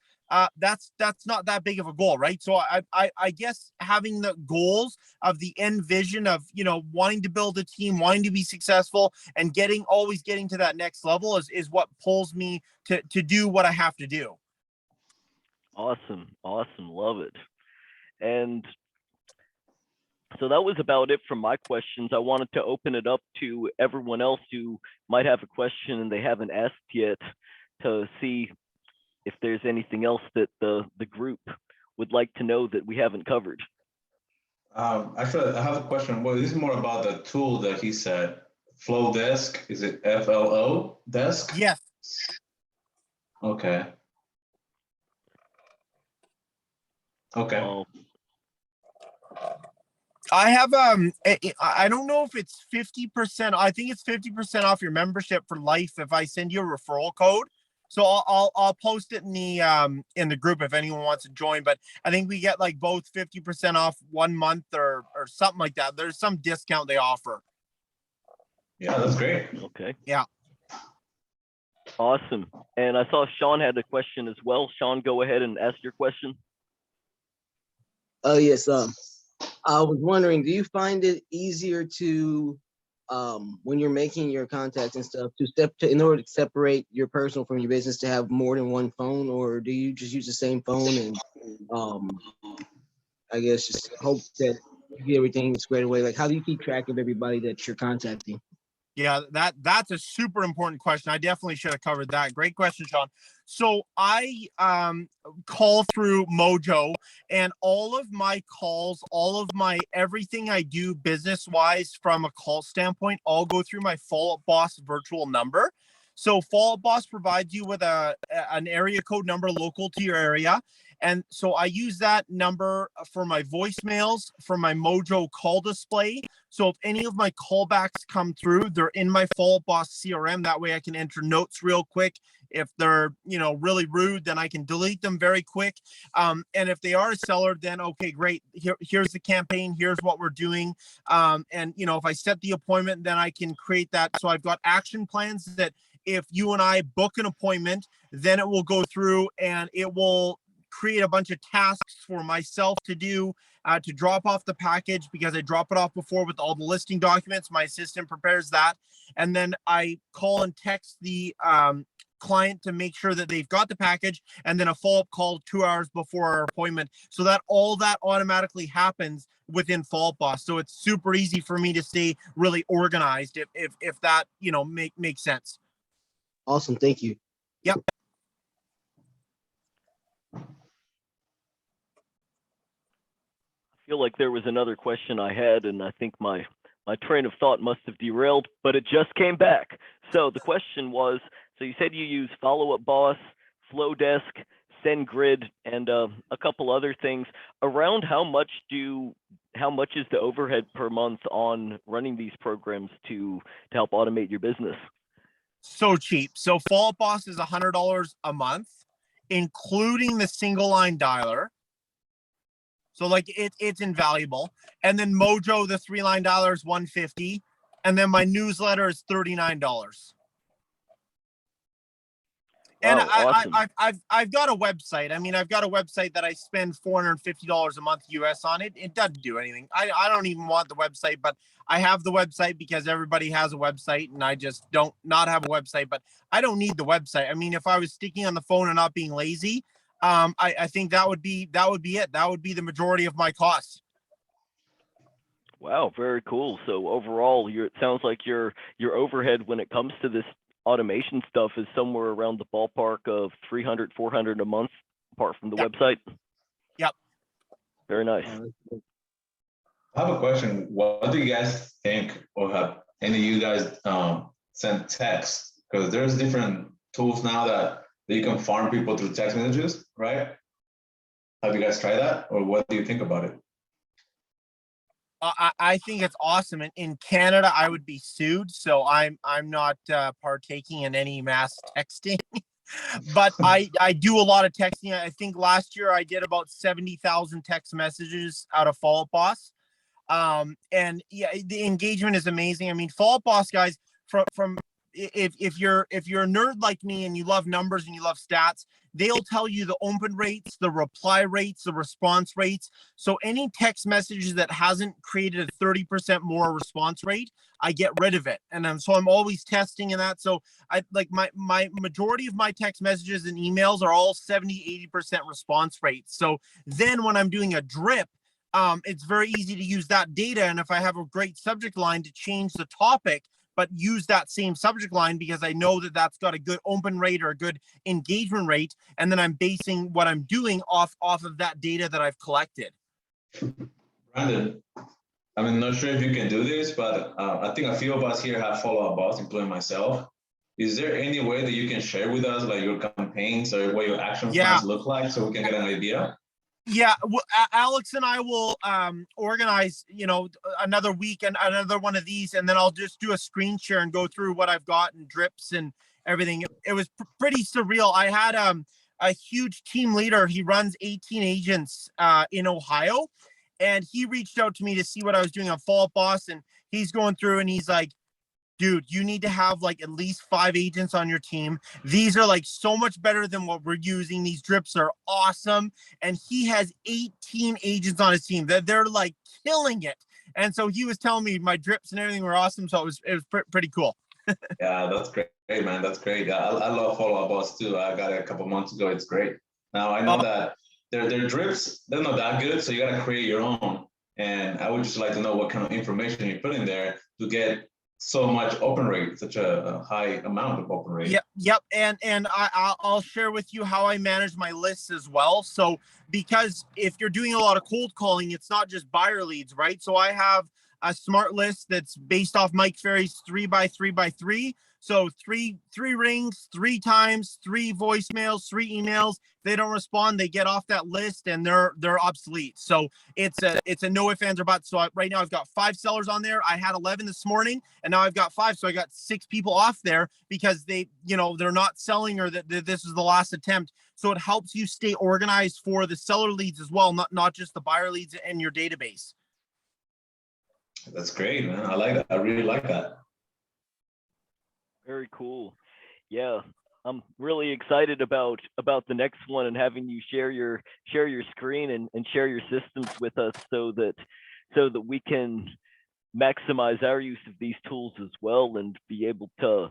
that's not that big of a goal, right? So I guess having the goals of the end vision of, you know, wanting to build a team, wanting to be successful, and always getting to that next level is what pulls me to do what I have to do. Awesome. Love it. And so that was about it from my questions. I wanted to open it up to everyone else who might have a question and they haven't asked yet, to see if there's anything else that the group would like to know that we haven't covered. Actually, I have a question. Well, this is more about the tool that he said. Flow Desk. Is it FLO Desk? Yes. Okay. Okay. I have I don't know if it's 50%. I think it's 50% off your membership for life if I send you a referral code. So I'll post it in the group if anyone wants to join. But I think we get like both 50% off 1 month or something like that. There's some discount they offer. Yeah, that's great. Okay. Yeah. Awesome. And I saw Sean had a question as well. Sean, go ahead and ask your question. Oh, yes. I was wondering, do you find it easier to, when you're making your contacts and stuff, in order to separate your personal from your business, to have more than one phone, or do you just use the same phone and, I guess, just hope that you get everything squared away? Like, how do you keep track of everybody that you're contacting? Yeah, that's a super important question. I definitely should have covered that. Great question, Sean. So I call through Mojo, and all of my calls, everything I do business-wise from a call standpoint, all go through my Follow Up Boss virtual number. So Follow Up Boss provides you with an area code number local to your area. And so I use that number for my voicemails, for my Mojo call display. So if any of my callbacks come through, they're in my Follow Up Boss CRM. That way I can enter notes real quick. If they're, you know, really rude, then I can delete them very quick. And if they are a seller, then okay, great. Here's the campaign. Here's what we're doing. And, you know, if I set the appointment, then I can create that. So I've got action plans that if you and I book an appointment, then it will go through and it will create a bunch of tasks for myself to do, to drop off the package, because I drop it off before with all the listing documents. My assistant prepares that. And then I call and text the client to make sure that they've got the package, and then a follow-up call 2 hours before our appointment, so that all that automatically happens within Follow Up Boss. So it's super easy for me to stay really organized, if that, you know, makes sense. Awesome. Thank you. Yep. I feel like there was another question I had, and I think my train of thought must have derailed, but it just came back. So the question was, so you said you use Follow Up Boss, Flowdesk, SendGrid, and a couple other things. Around how much is the overhead per month on running these programs to help automate your business? So cheap. So Follow Up Boss is $100 a month, including the single line dialer. So like it's invaluable. And then Mojo, the 3-line dialer is $150. And then my newsletter is $39. And awesome. I've got a website. I mean, I've got a website that I spend $450 a month US on it. It doesn't do anything. I don't even want the website, but I have the website because everybody has a website, and I just don't not have a website, but I don't need the website. I mean, if I was sticking on the phone and not being lazy, I think that would be it. That would be the majority of my costs. Wow, very cool. So overall, it sounds like your overhead when it comes to this automation stuff is somewhere around the ballpark of 300, 400 a month, apart from the website. Yep. Very nice. I have a question. What do you guys think, or have any of you guys sent text? Because there's different tools now that you can farm people through text messages, right? Have you guys tried that, or what do you think about it? I think it's awesome. In Canada, I would be sued, so I'm not partaking in any mass texting. But I do a lot of texting. I think last year I did about 70,000 text messages out of Follow Up Boss. And yeah, the engagement is amazing. I mean, Follow Up Boss guys, from if you're a nerd like me and you love numbers and you love stats, they'll tell you the open rates, the reply rates, the response rates. So any text messages that hasn't created a 30% more response rate, I get rid of it. And so I'm always testing in that. So I like my majority of my text messages and emails are all 70-80% response rates. So then when I'm doing a drip, it's very easy to use that data. And if I have a great subject line, to change the topic, but use that same subject line because I know that that's got a good open rate or a good engagement rate. And then I'm basing what I'm doing off of that data that I've collected. Brandon, I'm not sure if you can do this, but I think a few of us here have Follow Up Boss, including myself. Is there any way that you can share with us, like your campaigns or what your action plans look like, so we can get an idea? Yeah, well, Alex and I will organize, another week and another one of these, and then I'll just do a screen share and go through what I've got and drips and everything. It was pretty surreal. I had a huge team leader. He runs 18 agents in Ohio, and he reached out to me to see what I was doing on Follow Up Boss, and he's going through and he's like, dude, you need to have like at least 5 agents on your team. These are like so much better than what we're using. These drips are awesome. And he has 18 agents on his team that they're like killing it. And so he was telling me my drips and everything were awesome. So it was pretty cool. Yeah, that's great, man. That's great. I love Follow Up Boss too. I got it a couple months ago. It's great. Now I know that their drips, they're not that good. So you got to create your own. And I would just like to know what kind of information you put in there to get so much open rate, such a high amount of open rate. Yep. And I'll share with you how I manage my lists as well. So because if you're doing a lot of cold calling, it's not just buyer leads, right? So I have a smart list that's based off Mike Ferry's 3x3x3. So three rings, 3 times, 3 voicemails, 3 emails. They don't respond, they get off that list and they're obsolete. So it's a no ifs, ands, or buts. So right now I've got 5 sellers on there. I had 11 this morning, and now I've got 5. So I got 6 people off there because they're not selling, or that this is the last attempt. So it helps you stay organized for the seller leads as well, not just the buyer leads in your database. That's great, man. I like that. I really like that. Very cool. Yeah, I'm really excited about the next one and having you share your screen and share your systems with us so that we can maximize our use of these tools as well and be able to.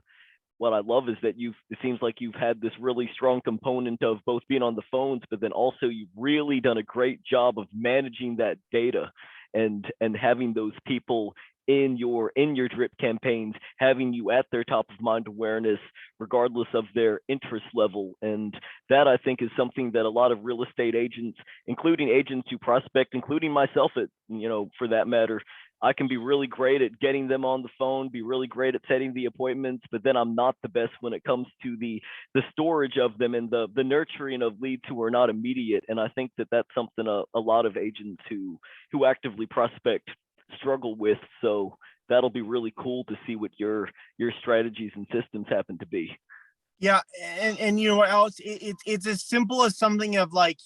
What I love is that it seems like you've had this really strong component of both being on the phones, but then also you've really done a great job of managing that data and having those people in your drip campaigns, having you at their top of mind awareness, regardless of their interest level. And that, I think, is something that a lot of real estate agents, including agents who prospect, including myself, for that matter, I can be really great at getting them on the phone, be really great at setting the appointments, but then I'm not the best when it comes to the storage of them and the nurturing of leads who are not immediate. And I think that that's something a lot of agents who actively prospect struggle with. So that'll be really cool to see what your strategies and systems happen to be. Yeah, and you know what else? It's as simple as something of like,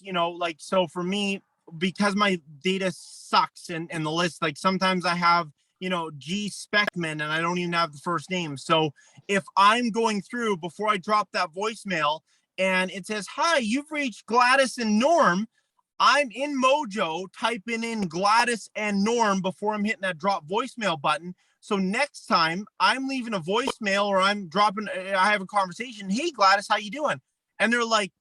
so for me, because my data sucks and the list, like sometimes I have, G Speckman and I don't even have the first name. So if I'm going through before I drop that voicemail and it says, "Hi, you've reached Gladys and Norm," I'm in Mojo typing in Gladys and Norm before I'm hitting that drop voicemail button. So next time I'm leaving a voicemail or I have a conversation, "Hey Gladys, how you doing?" And they're like,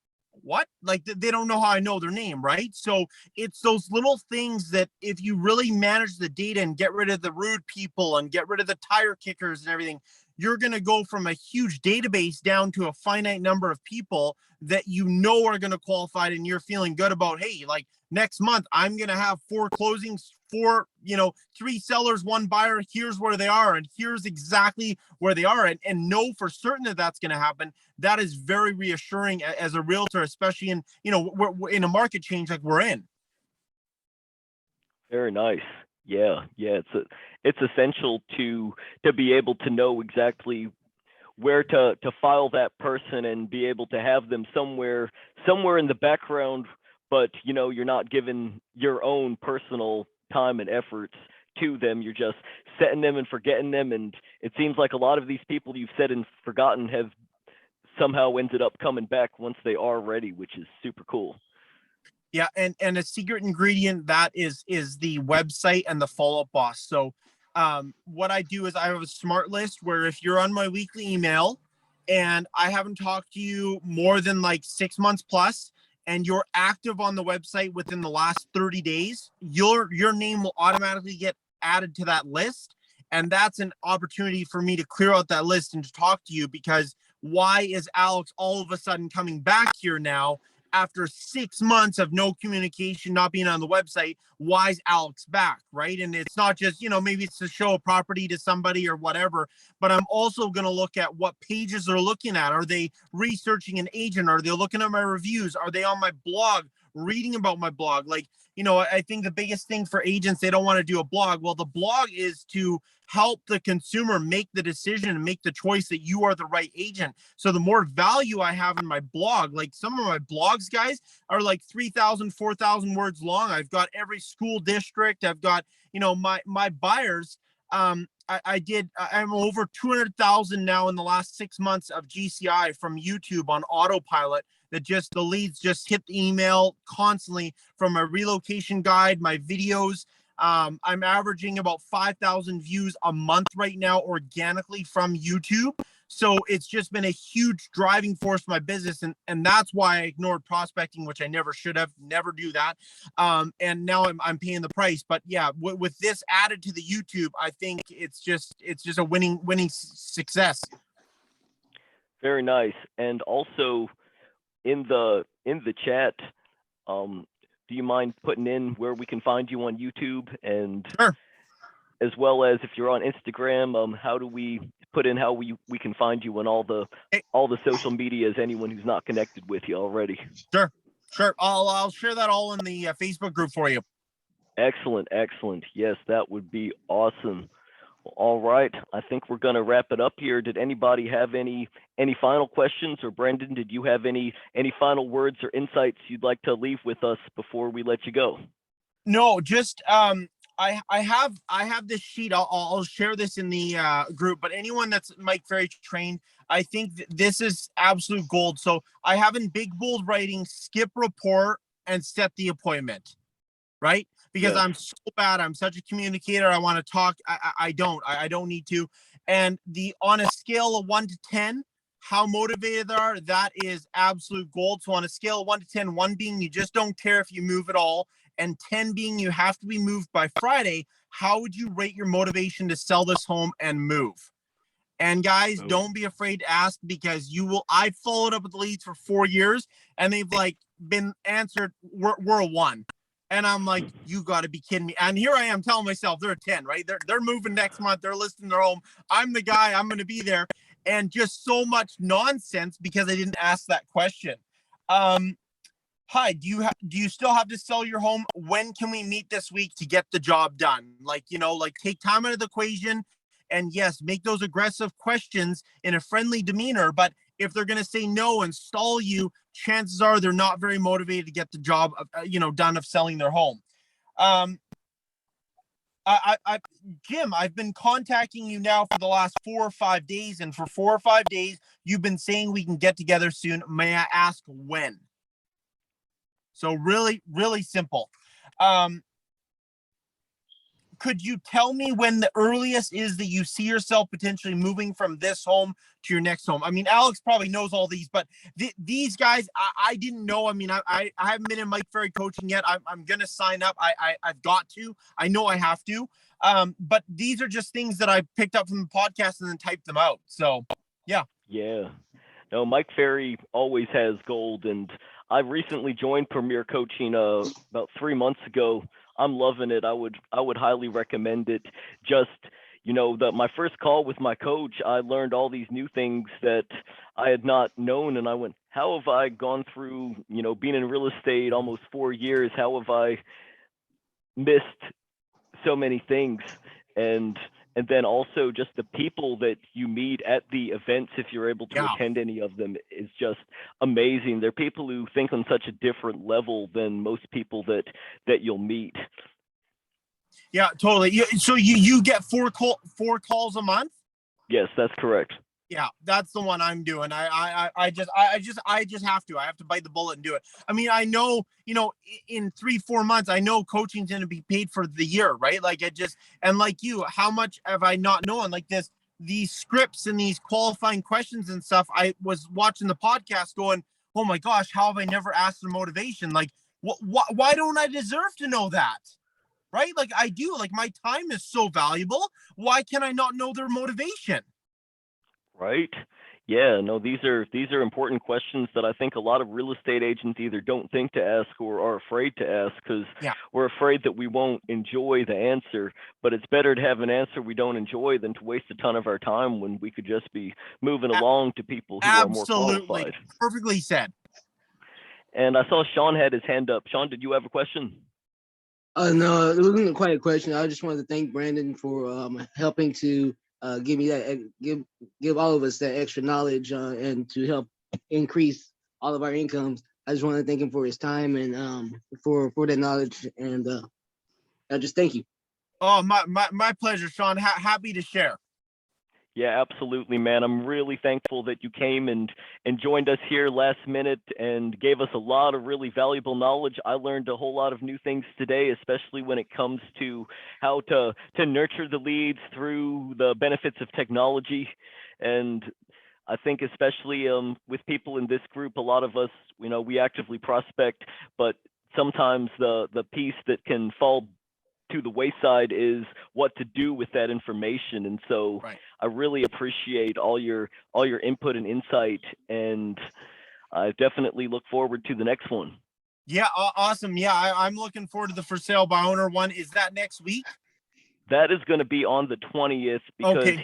"What?" Like they don't know how I know their name, right? So it's those little things that if you really manage the data and get rid of the rude people and get rid of the tire kickers and everything, you're going to go from a huge database down to a finite number of people that are going to qualify, and you're feeling good about, hey, like next month I'm going to have 4 closings, 3 sellers, 1 buyer. Here's where they are, and here's exactly where they are, and know for certain that that's going to happen. That is very reassuring as a realtor, especially in we're in a market change like we're in. Very nice. Yeah. It's essential to be able to know exactly where to file that person and be able to have them somewhere in the background, but you're not giving your own personal time and efforts to them. You're just setting them and forgetting them. And it seems like a lot of these people you've set and forgotten have somehow ended up coming back once they are ready, which is super cool. Yeah, and a secret ingredient that is the website and the follow-up boss. So what I do is I have a smart list where if you're on my weekly email and I haven't talked to you more than like 6 months plus, and you're active on the website within the last 30 days, your name will automatically get added to that list. And that's an opportunity for me to clear out that list and to talk to you, because why is Alex all of a sudden coming back here now after 6 months of no communication, not being on the website? Why is Alex back, right? And it's not just, maybe it's to show a property to somebody or whatever, but I'm also going to look at what pages they're looking at. Are they researching an agent? Are they looking at my reviews? Are they on my blog, reading about my blog? Like, I think the biggest thing for agents, they don't want to do a blog. Well, the blog is to help the consumer make the decision and make the choice that you are the right agent. So the more value I have in my blog, like some of my blogs, guys, are like 3,000, 4,000 words long. I've got every school district. I've got, my buyers. I'm over 200,000 now in the last 6 months of GCI from YouTube on autopilot. That the leads just hit the email constantly from my relocation guide, my videos. I'm averaging about 5,000 views a month right now organically from YouTube. So it's just been a huge driving force for my business. And that's why I ignored prospecting, which I never should have, never do that. And now I'm paying the price. But yeah, with this added to the YouTube, I think it's just a winning success. Very nice. And also in the chat, do you mind putting in where we can find you on YouTube, and sure, as well as if you're on Instagram, how do we put in how we can find you on all the social medias, anyone who's not connected with you already? Sure. I'll share that all in the Facebook group for you. Excellent. Yes, that would be awesome. Well, all right, I think we're going to wrap it up here. Did anybody have any final questions, or Brendan, did you have any final words or insights you'd like to leave with us before we let you go? No, just I have this sheet. I'll share this in the group. But anyone that's Mike Ferry trained, I think this is absolute gold. So I have in big bold writing: skip report and set the appointment. Right? Because I'm so bad. I'm such a communicator. I want to talk. I don't need to. And on a scale of 1 to 10, how motivated they are, that is absolute gold. So on a scale of 1 to 10, 1 being you just don't care if you move at all, and 10 being you have to be moved by Friday, how would you rate your motivation to sell this home and move? And guys, don't be afraid to ask, because you will. I followed up with leads for 4 years, and they've like been answered. We're a 1, and I'm like, you got to be kidding me. And here I am telling myself they're a 10, right? They're moving next month. They're listing their home. I'm the guy. I'm going to be there, and just so much nonsense because I didn't ask that question. Hi, do you still have to sell your home? When can we meet this week to get the job done? Like, like take time out of the equation. And yes, make those aggressive questions in a friendly demeanor. But if they're going to say no and stall you, chances are they're not very motivated to get the job, done of selling their home. Jim, I've been contacting you now for the last 4 or 5 days, and for 4 or 5 days, you've been saying we can get together soon. May I ask when? So really, really simple. Could you tell me when the earliest is that you see yourself potentially moving from this home to your next home? I mean, Alex probably knows all these, but these guys, I didn't know. I mean, I haven't been in Mike Ferry coaching yet. I'm going to sign up. I've got to. I know I have to. But these are just things that I picked up from the podcast and then typed them out. So, yeah. Yeah. No, Mike Ferry always has gold, and I recently joined Premier Coaching about 3 months ago. I'm loving it. I would highly recommend it. Just, my first call with my coach, I learned all these new things that I had not known, and I went, how have I gone through, being in real estate almost 4 years? How have I missed so many things? And then also just the people that you meet at the events, if you're able to attend any of them, is just amazing. They're people who think on such a different level than most people that you'll meet. Yeah, totally. So you get 4 calls a month? Yes, that's correct. Yeah, that's the one I'm doing. I just have to. I have to bite the bullet and do it. I mean, I know, in 3-4 months, I know coaching's going to be paid for the year, right? Like and like you, how much have I not known? Like these scripts and these qualifying questions and stuff. I was watching the podcast going, oh my gosh, how have I never asked for motivation? Like, why don't I deserve to know that? Right? Like I do. Like my time is so valuable. Why can I not know their motivation? Right. Yeah, no, these are important questions that I think a lot of real estate agents either don't think to ask or are afraid to ask because we're afraid that we won't enjoy the answer. But it's better to have an answer we don't enjoy than to waste a ton of our time when we could just be moving along to people who are more qualified. Perfectly said. And I saw Sean had his hand up. Sean, did you have a question? No, it wasn't quite a question. I just wanted to thank Brandon for helping to give me that, give all of us that extra knowledge and to help increase all of our incomes. I just want to thank him for his time and for that knowledge, and I just thank you. Oh, my pleasure, Sean. Happy to share. Yeah, absolutely, man. I'm really thankful that you came and joined us here last minute and gave us a lot of really valuable knowledge. I learned a whole lot of new things today, especially when it comes to how to nurture the leads through the benefits of technology. And I think especially with people in this group, a lot of us, we actively prospect, but sometimes the piece that can fall to the wayside is what to do with that information. And so I really appreciate all your input and insight, and I definitely look forward to the next one. Yeah, awesome. Yeah, I'm looking forward to the for sale by owner one. Is that next week? That is going to be on the 20th because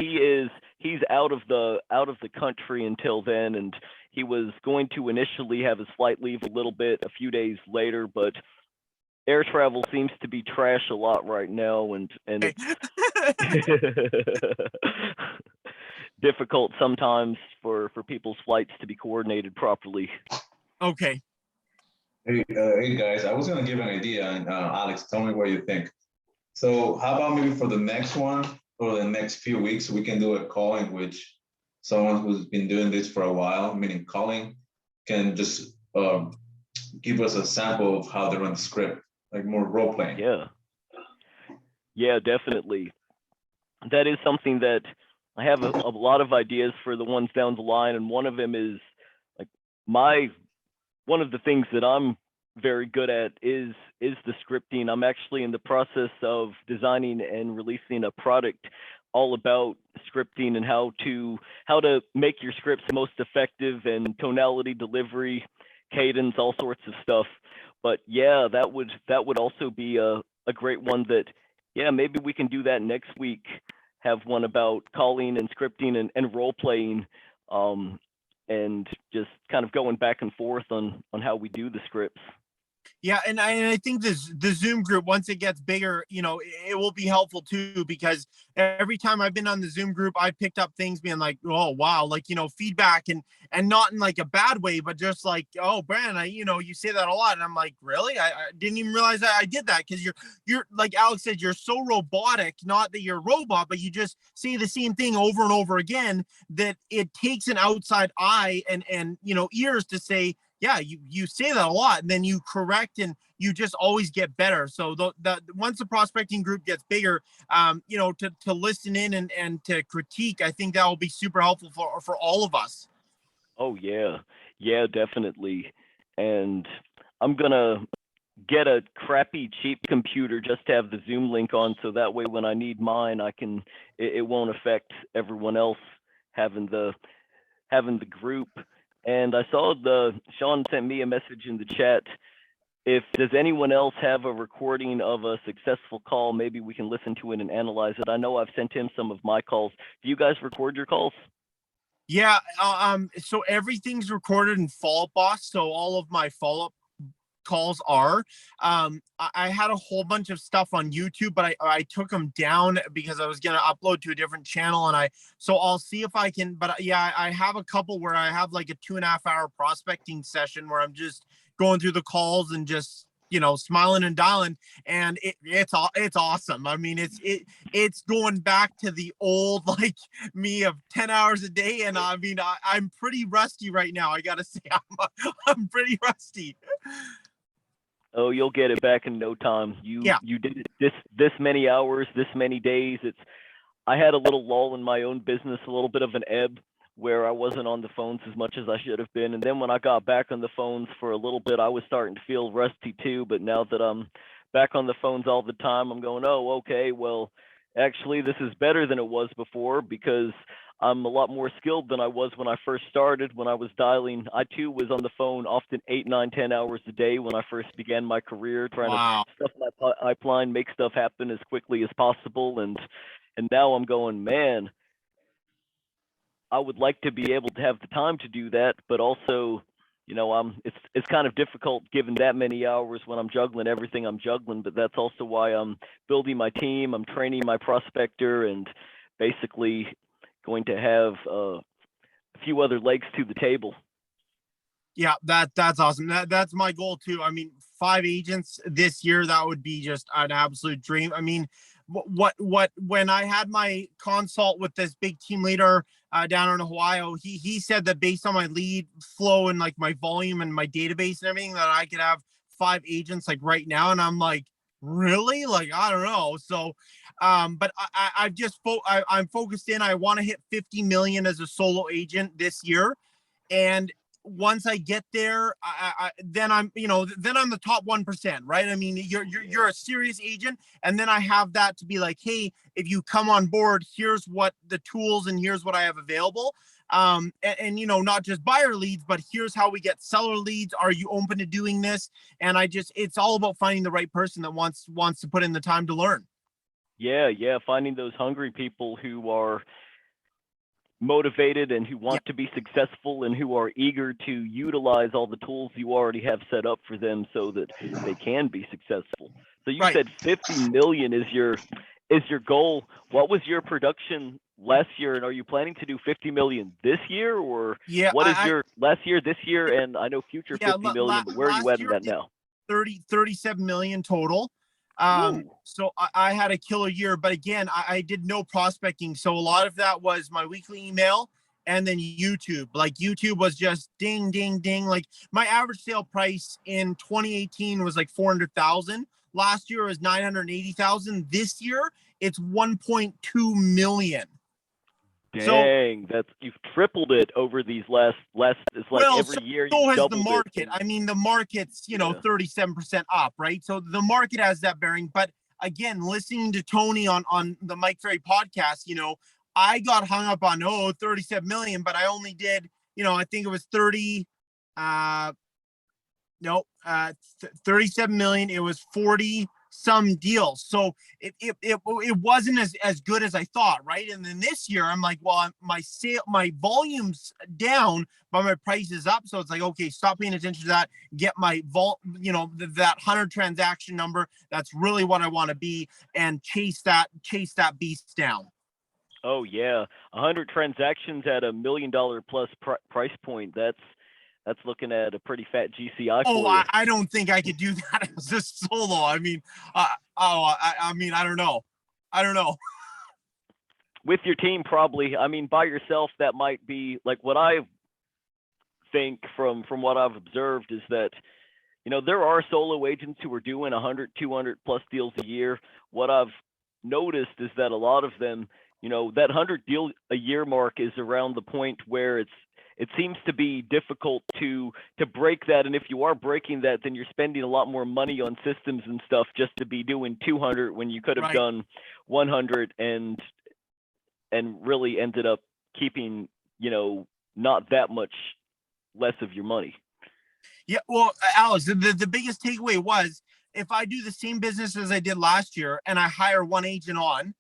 he's out of the country until then, and he was going to initially have his flight leave a little bit a few days later, but air travel seems to be trash a lot right now, and it's difficult sometimes for people's flights to be coordinated properly. Okay. Hey guys, I was gonna give an idea, and Alex, tell me what you think. So how about maybe for the next one or the next few weeks, we can do a call in which someone who's been doing this for a while, meaning calling, can just give us a sample of how they run the script. Like more role playing. Yeah, definitely. That is something that I have a lot of ideas for the ones down the line, and one of them is like one of the things that I'm very good at is the scripting. I'm actually in the process of designing and releasing a product all about scripting and how to make your scripts most effective, and tonality, delivery, cadence, all sorts of stuff. But yeah, that would also be a great one that, yeah, maybe we can do that next week. Have one about calling and scripting and role playing, and just kind of going back and forth on how we do the scripts. Yeah, and I think the Zoom group, once it gets bigger, you know, it will be helpful too, because every time I've been on the Zoom group, I picked up things being like, oh wow, like, you know, feedback, and not in like a bad way, but just like, oh Brandon, you say that a lot, and I'm like, really? I didn't even realize that I did that, because you're like Alex said, you're so robotic, not that you're a robot, but you just say the same thing over and over again, that it takes an outside eye and ears to say, yeah, you say that a lot, and then you correct, and you just always get better. So the once the prospecting group gets bigger, to listen in and to critique, I think that will be super helpful for all of us. Oh yeah, definitely. And I'm gonna get a crappy cheap computer just to have the Zoom link on, so that way when I need mine, it won't affect everyone else having the group. And I saw Sean sent me a message in the chat. Does anyone else have a recording of a successful call? Maybe we can listen to it and analyze it. I know I've sent him some of my calls. Do you guys record your calls? Yeah. So everything's recorded in Follow-Up Boss. So all of my follow-up calls are. I had a whole bunch of stuff on YouTube, but I took them down because I was going to upload to a different channel, so I'll see if I can. But yeah, I have a couple where I have like a 2.5-hour prospecting session where I'm just going through the calls and just smiling and dialing, and it's awesome. I mean, it's going back to the old like me of 10 hours a day, and I mean I'm pretty rusty right now. I gotta say I'm pretty rusty. Oh, you'll get it back in no time. You did it this many hours, this many days. I had a little lull in my own business, a little bit of an ebb where I wasn't on the phones as much as I should have been. And then when I got back on the phones for a little bit, I was starting to feel rusty too. But now that I'm back on the phones all the time, I'm going, oh, okay, well, actually, this is better than it was before, because I'm a lot more skilled than I was when I first started. When I was dialing, I too was on the phone often 8, 9, 10 hours a day when I first began my career, trying to stuff my pipeline, make stuff happen as quickly as possible. And now I'm going, man, I would like to be able to have the time to do that, but also, it's kind of difficult given that many hours when I'm juggling everything I'm juggling. But that's also why I'm building my team. I'm training my prospector, and basically going to have a few other legs to the table. Yeah, that's awesome. That's my goal too. I mean, 5 agents this year, that would be just an absolute dream. I mean, when I had my consult with this big team leader down in Ohio, he said that based on my lead flow and like my volume and my database and everything, that I could have 5 agents like right now. And I'm like, really? Like, I don't know. So, but I'm focused in. I want to hit 50 million as a solo agent this year, and once I get there, then I'm the top 1%, right? I mean, you're a serious agent, and then I have that to be like, hey, if you come on board, here's what the tools and here's what I have available. And not just buyer leads, but here's how we get seller leads. Are you open to doing this? And it's all about finding the right person that wants to put in the time to learn. Yeah, finding those hungry people who are motivated and who want to be successful and who are eager to utilize all the tools you already have set up for them so that they can be successful. So you said 50 million is your goal. What was your production last year, and are you planning to do 50 million this year, or what is your last year, this year, and I know future 50 million, but where are you at in that now? 37 million total. So I had a killer year, but again, I did no prospecting. So a lot of that was my weekly email and then YouTube. Like YouTube was just ding, ding, ding. Like my average sale price in 2018 was like 400,000. Last year was 980,000. This year it's 1.2 million. So, Dang, you've tripled it over these last. It's like well, every year so you've has the doubled market. it. I mean, the market's, you know, Yeah. 37% up, right? So the market has that bearing. But again, listening to Tony on the Mike Ferry podcast, you know, I got hung up on 37 million, but I only did, you know, I think it was 37 million. It was 40 some deals. So it wasn't as good as I thought, right? And then this year I'm like, well, my volume's down, but my price is up. So it's like, okay, stop paying attention to that. Get my that 100 transaction number. That's really what I want to be, and chase that beast down. Oh yeah, 100 transactions at $1 million plus price point. That's looking at a pretty fat GCI Oh, for you. I don't think I could do that as a solo. I mean, I mean, I don't know. With your team, probably. I mean, by yourself, that might be like what I think from what I've observed is that, you know, there are solo agents who are doing 100, 200 plus deals a year. What I've noticed is that a lot of them, you know, that 100 deal a year mark is around the point where it seems to be difficult to break that. And if you are breaking that, then you're spending a lot more money on systems and stuff just to be doing 200 when you could have Right. done 100 and really ended up keeping, you know, not that much less of your money. Yeah, well, Alex, the biggest takeaway was, if I do the same business as I did last year and I hire one agent on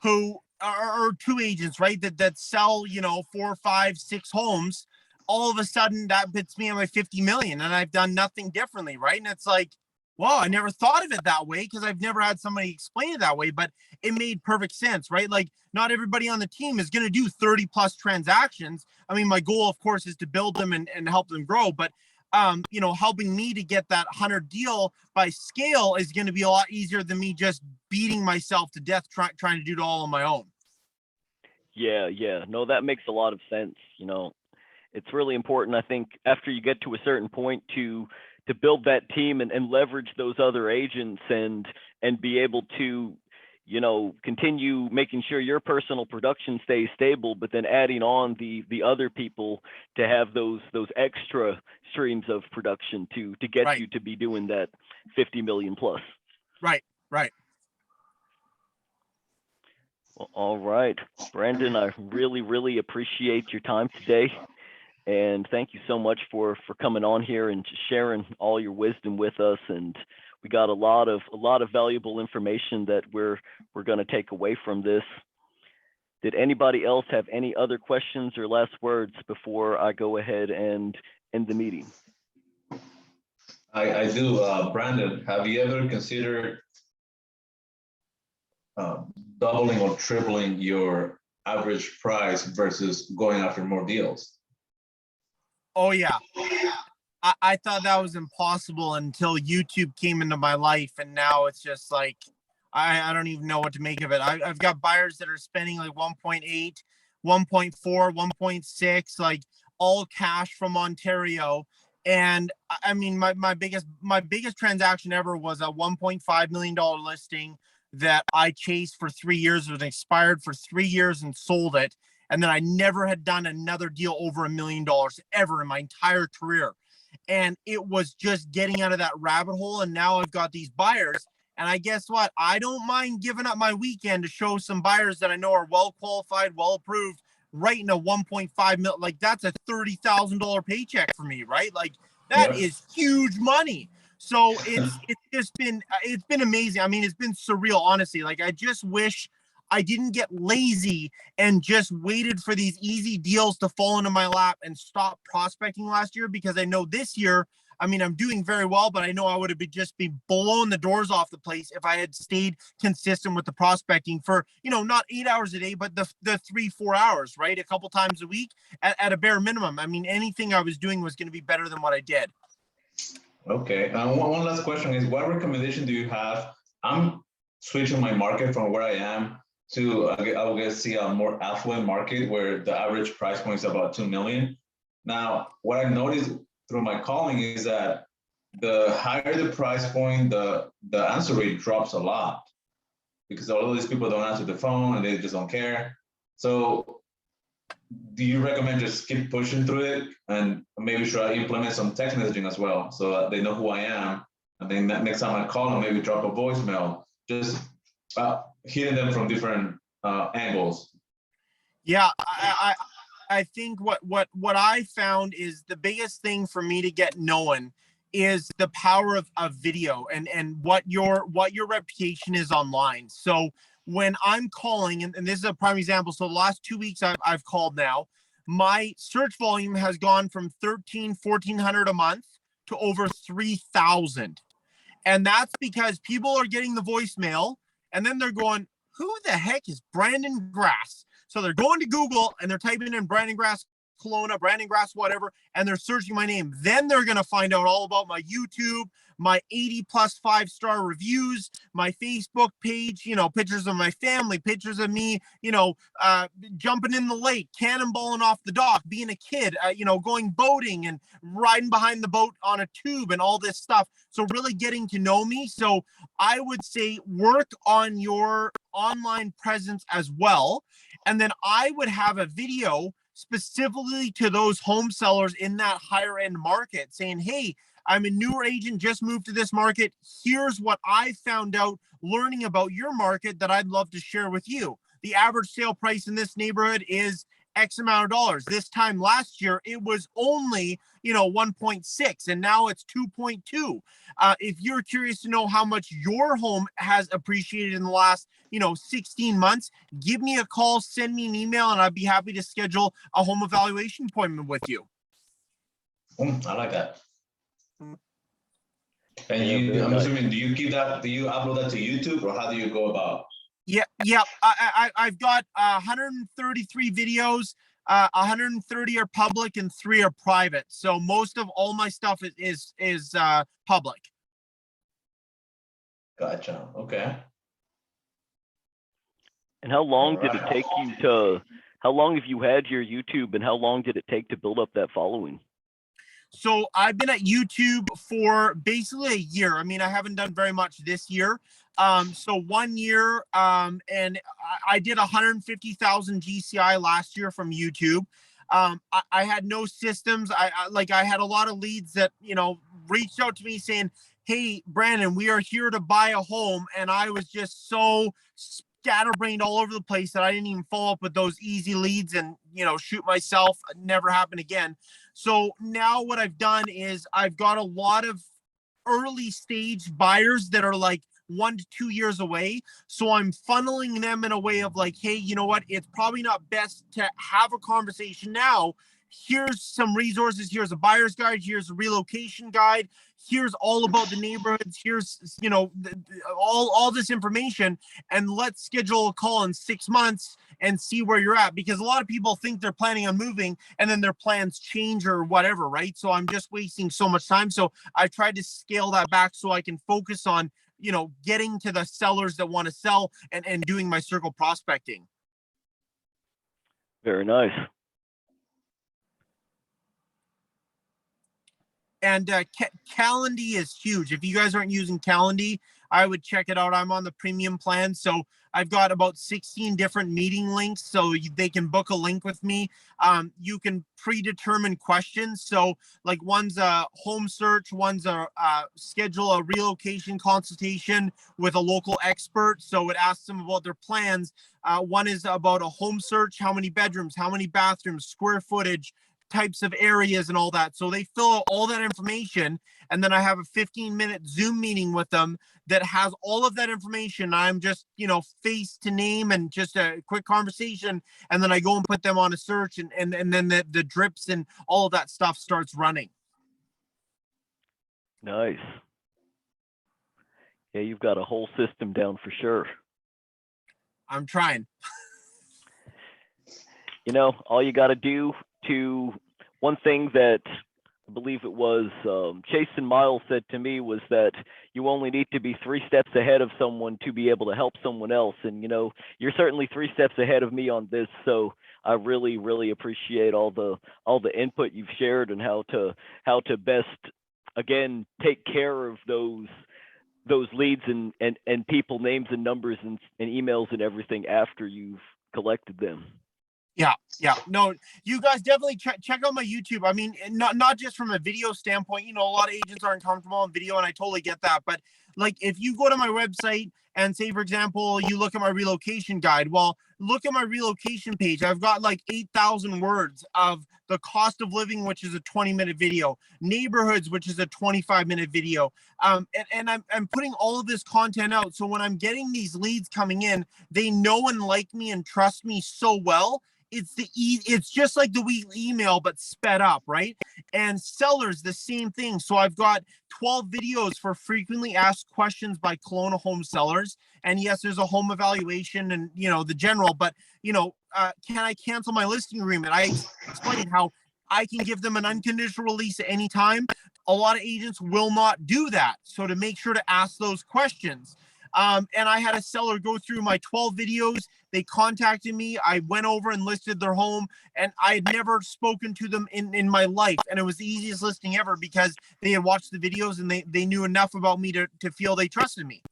who or two agents, right, that sell, you know, 4, 5, 6 homes, all of a sudden that puts me on my 50 million and I've done nothing differently, right? And it's like, wow, I never thought of it that way because I've never had somebody explain it that way, but it made perfect sense, right? Like, not everybody on the team is going to do 30 plus transactions. I mean, my goal, of course, is to build them and help them grow, but you know, helping me to get that 100 deal by scale is going to be a lot easier than me just beating myself to death trying to do it all on my own. Yeah. No, that makes a lot of sense. You know, it's really important, I think, after you get to a certain point to build that team and leverage those other agents and be able to, you know, continue making sure your personal production stays stable, but then adding on the other people to have those extra streams of production to get Right. you to be doing that 50 million plus. Right. Well, all right, Brandon, I really appreciate your time today. And thank you so much for coming on here and just sharing all your wisdom with us. And we got a lot of valuable information that we're going to take away from this. Did anybody else have any other questions or last words before I go ahead and end the meeting? I do. Brandon, have you ever considered doubling or tripling your average price versus going after more deals? Oh yeah. I thought that was impossible until YouTube came into my life, and now it's just like, I don't even know what to make of it. I've got buyers that are spending like 1.8, 1.4, 1.6, like all cash from Ontario. And I mean, my biggest transaction ever was a $1.5 million listing that I chased for 3 years. It was expired for 3 years and sold it. And then I never had done another deal over $1 million ever in my entire career. And it was just getting out of that rabbit hole. And now I've got these buyers. And I guess what? I don't mind giving up my weekend to show some buyers that I know are well qualified, well approved, right in a 1.5 million. Like, that's a $30,000 paycheck for me, right? Like, that is huge money. So it's been amazing. I mean, it's been surreal, honestly. Like, I just wish I didn't get lazy and just waited for these easy deals to fall into my lap and stop prospecting last year, because I know this year, I mean, I'm doing very well, but I know I would have just been blowing the doors off the place if I had stayed consistent with the prospecting for, you know, not 8 hours a day, but the 3-4 hours, right? A couple times a week at a bare minimum. I mean, anything I was doing was going to be better than what I did. Okay. One last question is, what recommendation do you have? I'm switching my market from where I am to, I guess, see a more affluent market where the average price point is about 2 million. Now, what I noticed through my calling is that the higher the price point, the answer rate drops a lot, because all of these people don't answer the phone and they just don't care. So do you recommend just keep pushing through it, and maybe should I implement some text messaging as well so that they know who I am, and then next time I call them, maybe drop a voicemail, just hitting them from different angles. Yeah, I think what I found is the biggest thing for me to get known is the power of video and what your reputation is online. So when I'm calling, and this is a prime example. So the last 2 weeks I've called now, my search volume has gone from 1,400 a month to over 3,000. And that's because people are getting the voicemail and then they're going, who the heck is Brandon Grass? So they're going to Google and they're typing in Brandon Grass Kelowna, Brandon Grass, whatever, and they're searching my name. Then they're going to find out all about my YouTube, my 80+ 5-star reviews, my Facebook page, pictures of my family, pictures of me, jumping in the lake, cannonballing off the dock, being a kid, going boating and riding behind the boat on a tube and all this stuff. So really getting to know me. So I would say work on your online presence as well. And then I would have a video specifically to those home sellers in that higher end market saying, hey, I'm a newer agent, just moved to this market. Here's what I found out learning about your market that I'd love to share with you. The average sale price in this neighborhood is X amount of dollars. This time last year, it was only, 1.6, and now it's 2.2. If you're curious to know how much your home has appreciated in the last, 16 months, give me a call, send me an email, and I'd be happy to schedule a home evaluation appointment with you. I like that. And Yeah, I'm nice. assuming, do you upload that to YouTube, or how do you go about? Yeah. I've got 133 videos. 130 are public and 3 are private. So most of all my stuff is public. Gotcha. Okay. And how long did it take you to? How long have you had your YouTube, and how long did it take to build up that following? So I've been at YouTube for basically a year. I mean, I haven't done very much this year. So 1 year, and I did 150,000 GCI last year from YouTube. I had no systems. I had a lot of leads that, reached out to me saying, hey, Brandon, we are here to buy a home. And I was just so scatterbrained all over the place that I didn't even follow up with those easy leads and, shoot myself. Never happen again. So now what I've done is I've got a lot of early stage buyers that are like 1 to 2 years away. So I'm funneling them in a way of like, hey, you know what? It's probably not best to have a conversation now. Here's some resources. Here's a buyer's guide. Here's a relocation guide. Here's all about the neighborhoods. Here's, all this information. And let's schedule a call in 6 months and see where you're at. Because a lot of people think they're planning on moving and then their plans change or whatever, right? So I'm just wasting so much time. So I tried to scale that back so I can focus on, getting to the sellers that want to sell and doing my circle prospecting. Very nice. And Calendly is huge. If you guys aren't using Calendly, I would check it out. I'm on the premium plan. So I've got about 16 different meeting links so they can book a link with me. You can predetermine questions. So like one's a home search, one's a schedule a relocation consultation with a local expert. So it asks them about their plans. One is about a home search, how many bedrooms, how many bathrooms, square footage, types of areas and all that. So they fill out all that information, and then I have a 15-minute Zoom meeting with them that has all of that information. I'm just, face to name and just a quick conversation, and then I go and put them on a search, and then the drips and all of that stuff starts running. Nice. Yeah, you've got a whole system down for sure. I'm trying. All you got to do one thing that I believe it was Chase and Miles said to me was that you only need to be 3 steps ahead of someone to be able to help someone else. And, you're certainly 3 steps ahead of me on this. So I really, really appreciate all the input you've shared and how to best, again, take care of those leads and people names and numbers and emails and everything after you've collected them. Yeah. No, you guys definitely check out my YouTube. I mean, not just from a video standpoint. You know, a lot of agents aren't comfortable on video, and I totally get that. But like, if you go to my website and say, for example, you look at my relocation guide, well, look at my relocation page. I've got like 8,000 words of the cost of living, which is a 20-minute video, neighborhoods, which is a 25-minute video. And I'm putting all of this content out. So when I'm getting these leads coming in, they know and like me and trust me so well. It's just like the weekly email, but sped up, right? And sellers, the same thing. So I've got 12 videos for frequently asked questions by Kelowna home sellers. And yes, there's a home evaluation and, you know, the general, but, you know, can I cancel my listing agreement? I explained how I can give them an unconditional release at any time. A lot of agents will not do that. So to make sure to ask those questions. And I had a seller go through my 12 videos. They contacted me. I went over and listed their home, and I had never spoken to them in my life. And it was the easiest listing ever because they had watched the videos and they knew enough about me to feel they trusted me.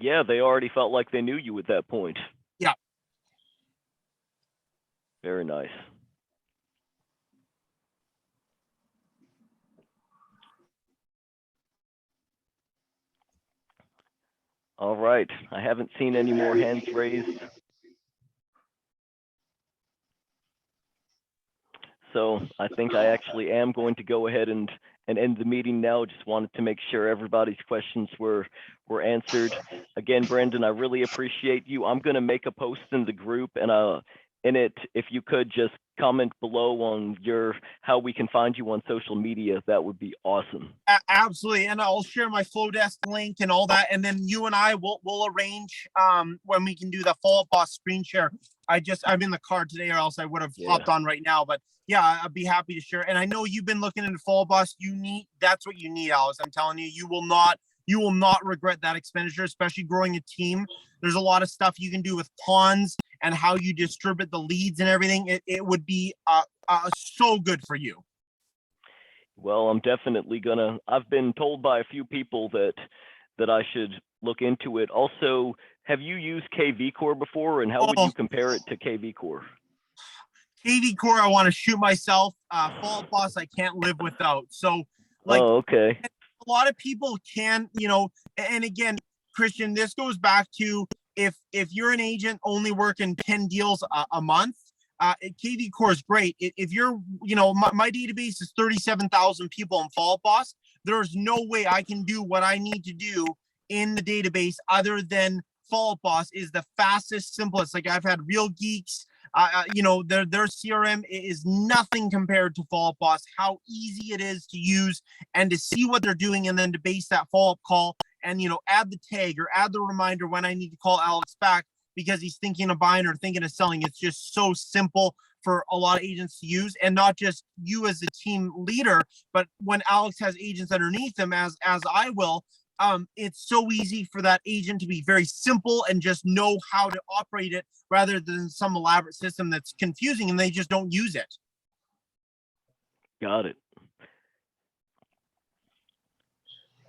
Yeah, they already felt like they knew you at that point. Yeah. Very nice. All right, I haven't seen any more hands raised. So I think I actually am going to go ahead and end the meeting now. Just wanted to make sure everybody's questions were answered. Again, Brandon, I really appreciate you. I'm going to make a post in the group, and in it, if you could just comment below on how we can find you on social media, that would be awesome. Absolutely, and I'll share my Flowdesk link and all that, and then you and I will arrange when we can do the Follow-Up Boss screen share. I'm in the car today, or else I would have hopped on right now. But yeah, I'd be happy to share. And I know you've been looking into Follow-Up Boss. That's what you need, Alex. I'm telling you, you will not regret that expenditure, especially growing a team. There's a lot of stuff you can do with pawns and how you distribute the leads and everything. It would be so good for you. Well, I'm definitely gonna. I've been told by a few people that I should look into it. Also, have you used KV Core before, and how would you compare it to KV Core? KV Core, I want to shoot myself. Follow-Up Boss, I can't live without. So, like, okay. A lot of people can, you know, and again, Christian, this goes back to if you're an agent only working 10 deals a month, KV Core is great. If you're, you know, my database is 37,000 people in Follow-Up Boss. There's no way I can do what I need to do in the database other than Follow-Up Boss is the fastest, simplest. Like I've had Real Geeks, you know, their CRM is nothing compared to Follow-Up Boss, how easy it is to use and to see what they're doing and then to base that follow-up call and, you know, add the tag or add the reminder when I need to call Alex back because he's thinking of buying or thinking of selling. It's just so simple for a lot of agents to use, and not just you as the team leader, but when Alex has agents underneath him, as I will, it's so easy for that agent to be very simple and just know how to operate it rather than some elaborate system that's confusing and they just don't use it. Got it.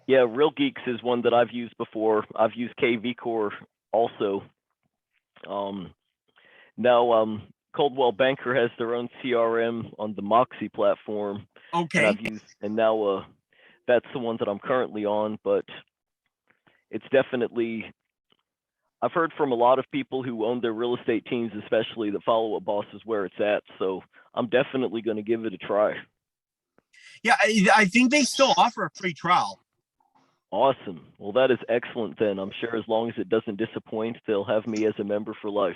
Yeah, Real Geeks is one that I've used before. I've used KV Core also. Now, Coldwell Banker has their own CRM on the Moxie platform. Okay. And now that's the one that I'm currently on, but it's definitely, I've heard from a lot of people who own their real estate teams, especially the Follow-Up Boss is where it's at. So I'm definitely going to give it a try. Yeah, I think they still offer a free trial. Awesome. Well, that is excellent then. I'm sure as long as it doesn't disappoint, they'll have me as a member for life.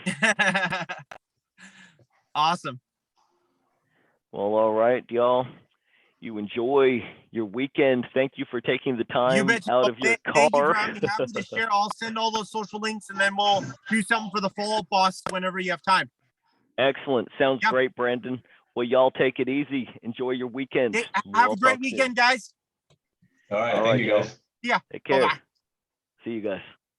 Awesome. Well, all right, y'all. You enjoy your weekend. Thank you for taking the time out of your car. Thank you for having me. Happy to share. I'll send all those social links and then we'll do something for the Follow-Up Boss whenever you have time. Excellent. Sounds great, Brandon. Well, y'all take it easy. Enjoy your weekend. Hey, have a great weekend, guys. All right. Thank you, guys. Yeah. Take care. Bye-bye. See you guys.